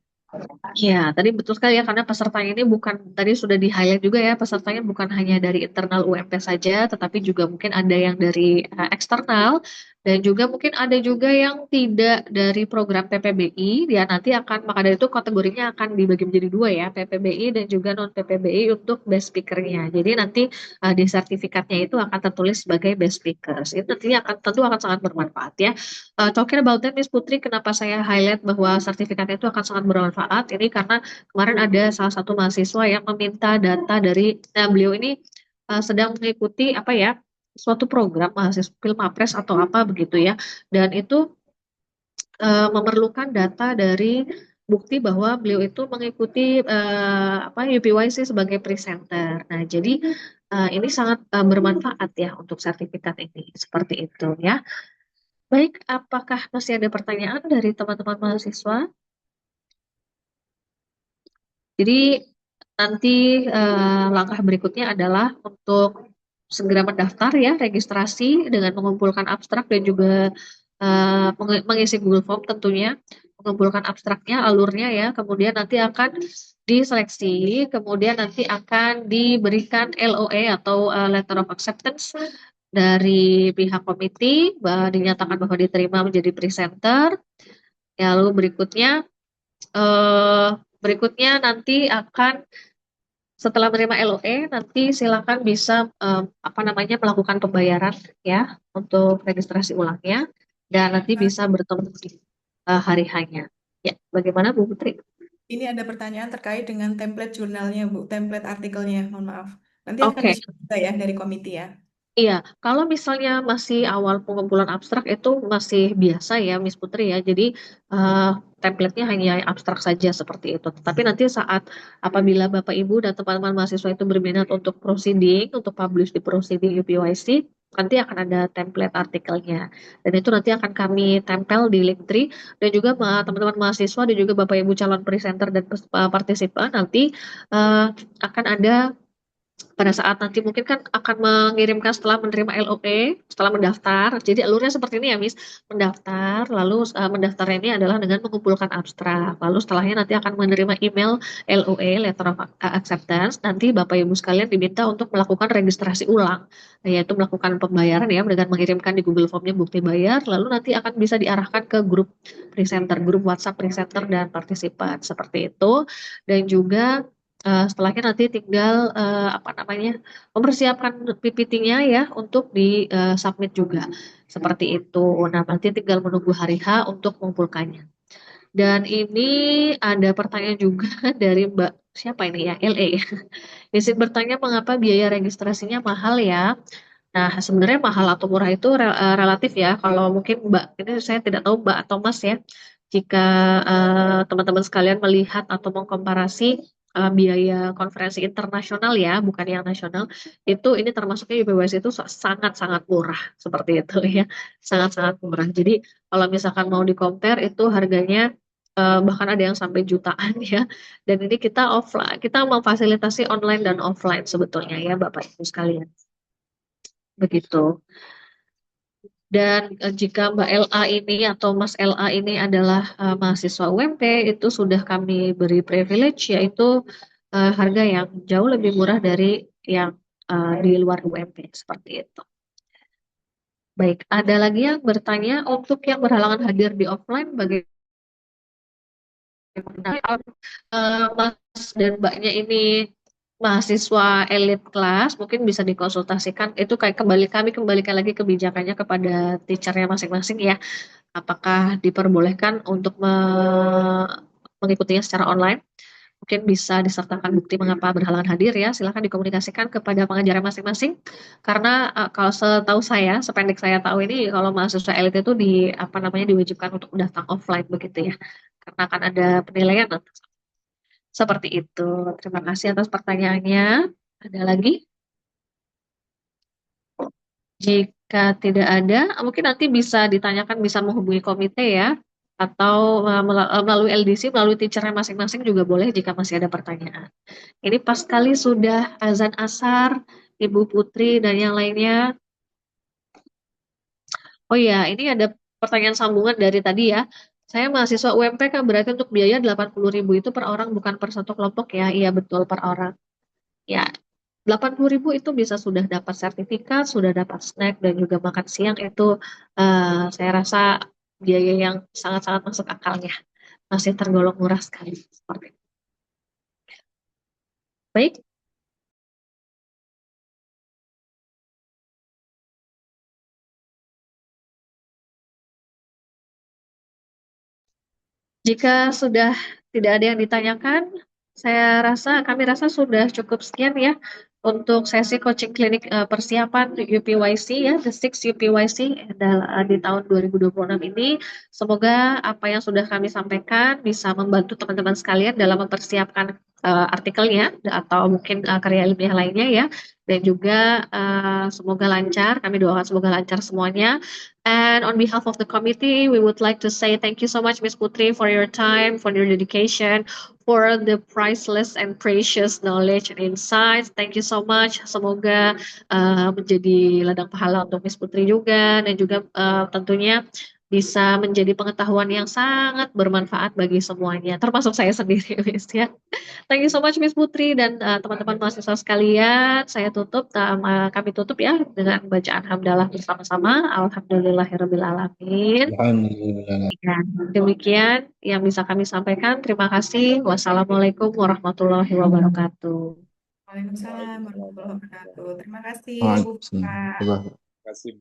S1: ya, tadi betul sekali ya karena pesertanya ini bukan tadi sudah di highlight juga ya pesertanya bukan hanya dari internal UMP saja, tetapi juga mungkin ada yang dari eksternal dan juga mungkin ada juga yang tidak dari program PPBI. Ya nanti akan maka dari itu kategorinya akan dibagi menjadi dua ya, PPBI dan juga non PPBI untuk best speakernya. Jadi nanti di sertifikatnya itu akan tertulis sebagai best speakers. Itu nantinya akan tentu akan sangat bermanfaat ya. Talking about that, Miss Putri, kenapa saya highlight bahwa sertifikatnya itu akan sangat bermanfaat? Ini karena kemarin ada salah satu mahasiswa yang meminta data dari, nah beliau ini sedang mengikuti apa ya, suatu program mahasiswa Filmapres atau apa begitu ya, dan itu memerlukan data dari bukti bahwa beliau itu mengikuti apa UPYC sebagai presenter. Nah, jadi ini sangat bermanfaat ya untuk sertifikat ini, seperti itu ya. Baik, apakah masih ada pertanyaan dari teman-teman mahasiswa? Jadi nanti langkah berikutnya adalah untuk segera mendaftar ya, registrasi dengan mengumpulkan abstrak dan juga mengisi Google Form tentunya, mengumpulkan abstraknya, alurnya ya, kemudian nanti akan diseleksi, kemudian nanti akan diberikan LOA atau Letter of Acceptance dari pihak komite, dinyatakan bahwa diterima menjadi presenter. Ya, lalu berikutnya nanti akan setelah menerima LOE nanti silakan bisa melakukan pembayaran ya untuk registrasi ulangnya dan nanti bisa bertemu di hari hanya. Ya, bagaimana Bu Putri?
S2: Ini ada pertanyaan terkait dengan template jurnalnya, Bu, template artikelnya, mohon maaf. Nanti akan
S1: Oke.
S2: di-share juga ya dari komite ya.
S1: Iya, kalau misalnya masih awal pengumpulan abstrak itu masih biasa ya, Miss Putri ya. Jadi eh, template-nya hanya abstrak saja seperti itu. Tapi nanti saat apabila Bapak Ibu dan teman-teman mahasiswa itu berminat untuk proceeding, untuk publish di proceeding UPYC, nanti akan ada template artikelnya. Dan itu nanti akan kami tempel di Linktree dan juga teman-teman mahasiswa dan juga Bapak Ibu calon presenter dan partisipan nanti eh, akan ada pada saat nanti mungkin kan akan mengirimkan setelah menerima LOE, setelah mendaftar. Jadi alurnya seperti ini ya, Miss. Mendaftar, lalu mendaftar ini adalah dengan mengumpulkan abstrak. Lalu setelahnya nanti akan menerima email LOE, Letter of Acceptance. Nanti Bapak Ibu sekalian diminta untuk melakukan registrasi ulang, yaitu melakukan pembayaran ya dengan mengirimkan di Google Form-nya bukti bayar. Lalu nanti akan bisa diarahkan ke grup presenter, grup WhatsApp presenter dan partisipan seperti itu. Dan juga setelahnya nanti tinggal mempersiapkan PPT-nya ya untuk di submit juga seperti itu. Nah, nanti tinggal menunggu hari H untuk mengumpulkannya. Dan ini ada pertanyaan juga dari Mbak siapa ini ya? LE ya. Izin bertanya mengapa biaya registrasinya mahal ya? Nah, sebenarnya mahal atau murah itu relatif ya. Kalau mungkin Mbak, ini saya tidak tahu Mbak atau Mas ya. Jika teman-teman sekalian melihat atau mengkomparasi biaya konferensi internasional ya, bukan yang nasional, itu ini termasuknya UPWS itu sangat-sangat murah seperti itu ya, sangat-sangat murah. Jadi kalau misalkan mau di compare itu harganya bahkan ada yang sampai jutaan ya. Dan ini kita offline, kita memfasilitasi online dan offline sebetulnya ya Bapak Ibu sekalian. Begitu. Dan jika Mbak LA ini atau Mas LA ini adalah mahasiswa UMP, itu sudah kami beri privilege, yaitu harga yang jauh lebih murah dari yang di luar UMP, seperti itu. Baik, ada lagi yang bertanya untuk yang berhalangan hadir di offline, bagaimana Mas dan Mbaknya ini mahasiswa elit kelas, mungkin bisa dikonsultasikan. Itu kayak kami kembalikan lagi kebijakannya kepada teachernya masing-masing ya. Apakah diperbolehkan untuk mengikutinya secara online? Mungkin bisa disertakan bukti mengapa berhalangan hadir ya. Silakan dikomunikasikan kepada pengajarnya masing-masing. Karena kalau setahu saya, sependek saya tahu ini, kalau mahasiswa elit itu diwajibkan untuk datang offline begitu ya. Karena akan ada penilaian seperti itu. Terima kasih atas pertanyaannya. Ada lagi? Jika tidak ada, mungkin nanti bisa ditanyakan, bisa menghubungi komite ya, atau melalui LDC, melalui teachernya masing-masing juga boleh jika masih ada pertanyaan. Ini pas kali sudah azan asar, Ibu Putri dan yang lainnya. Oh ya, ini ada pertanyaan sambungan dari tadi ya. Saya mahasiswa UMP kan berarti untuk biaya 80.000 itu per orang bukan per satu kelompok ya. Iya betul per orang. Ya, 80.000 itu bisa sudah dapat sertifikat, sudah dapat snack dan juga makan siang itu saya rasa biaya yang sangat-sangat masuk akalnya. Masih tergolong murah sekali. Seperti itu. Baik, jika sudah tidak ada yang ditanyakan, kami rasa sudah cukup sekian ya untuk sesi coaching klinik persiapan UPYC ya, the 6 UPYC di tahun 2026 ini. Semoga apa yang sudah kami sampaikan bisa membantu teman-teman sekalian dalam mempersiapkan artikelnya atau mungkin karya ilmiah lainnya ya. Dan juga semoga lancar, kami doakan semoga lancar semuanya. And on behalf of the committee, we would like to say thank you so much, Ms. Putri, for your time, for your dedication, for the priceless and precious knowledge and insights. Thank you so much. Semoga menjadi ladang pahala untuk Ms. Putri juga, dan juga tentunya bisa menjadi pengetahuan yang sangat bermanfaat bagi semuanya, termasuk saya sendiri, Miss ya. Thank you so much, Miss Putri dan teman-teman mahasiswa sekalian. Kami tutup ya dengan bacaan hamdalah bersama-sama. Alhamdulillahirobbilalamin.
S4: Alhamdulillah.
S1: Ya, demikian yang bisa kami sampaikan. Terima kasih. Wassalamualaikum warahmatullahi wabarakatuh.
S2: Waalaikumsalam warahmatullahi wabarakatuh. Terima kasih, Bu
S4: Waalaikumsalam.
S2: Fah.
S4: Terima
S5: kasih.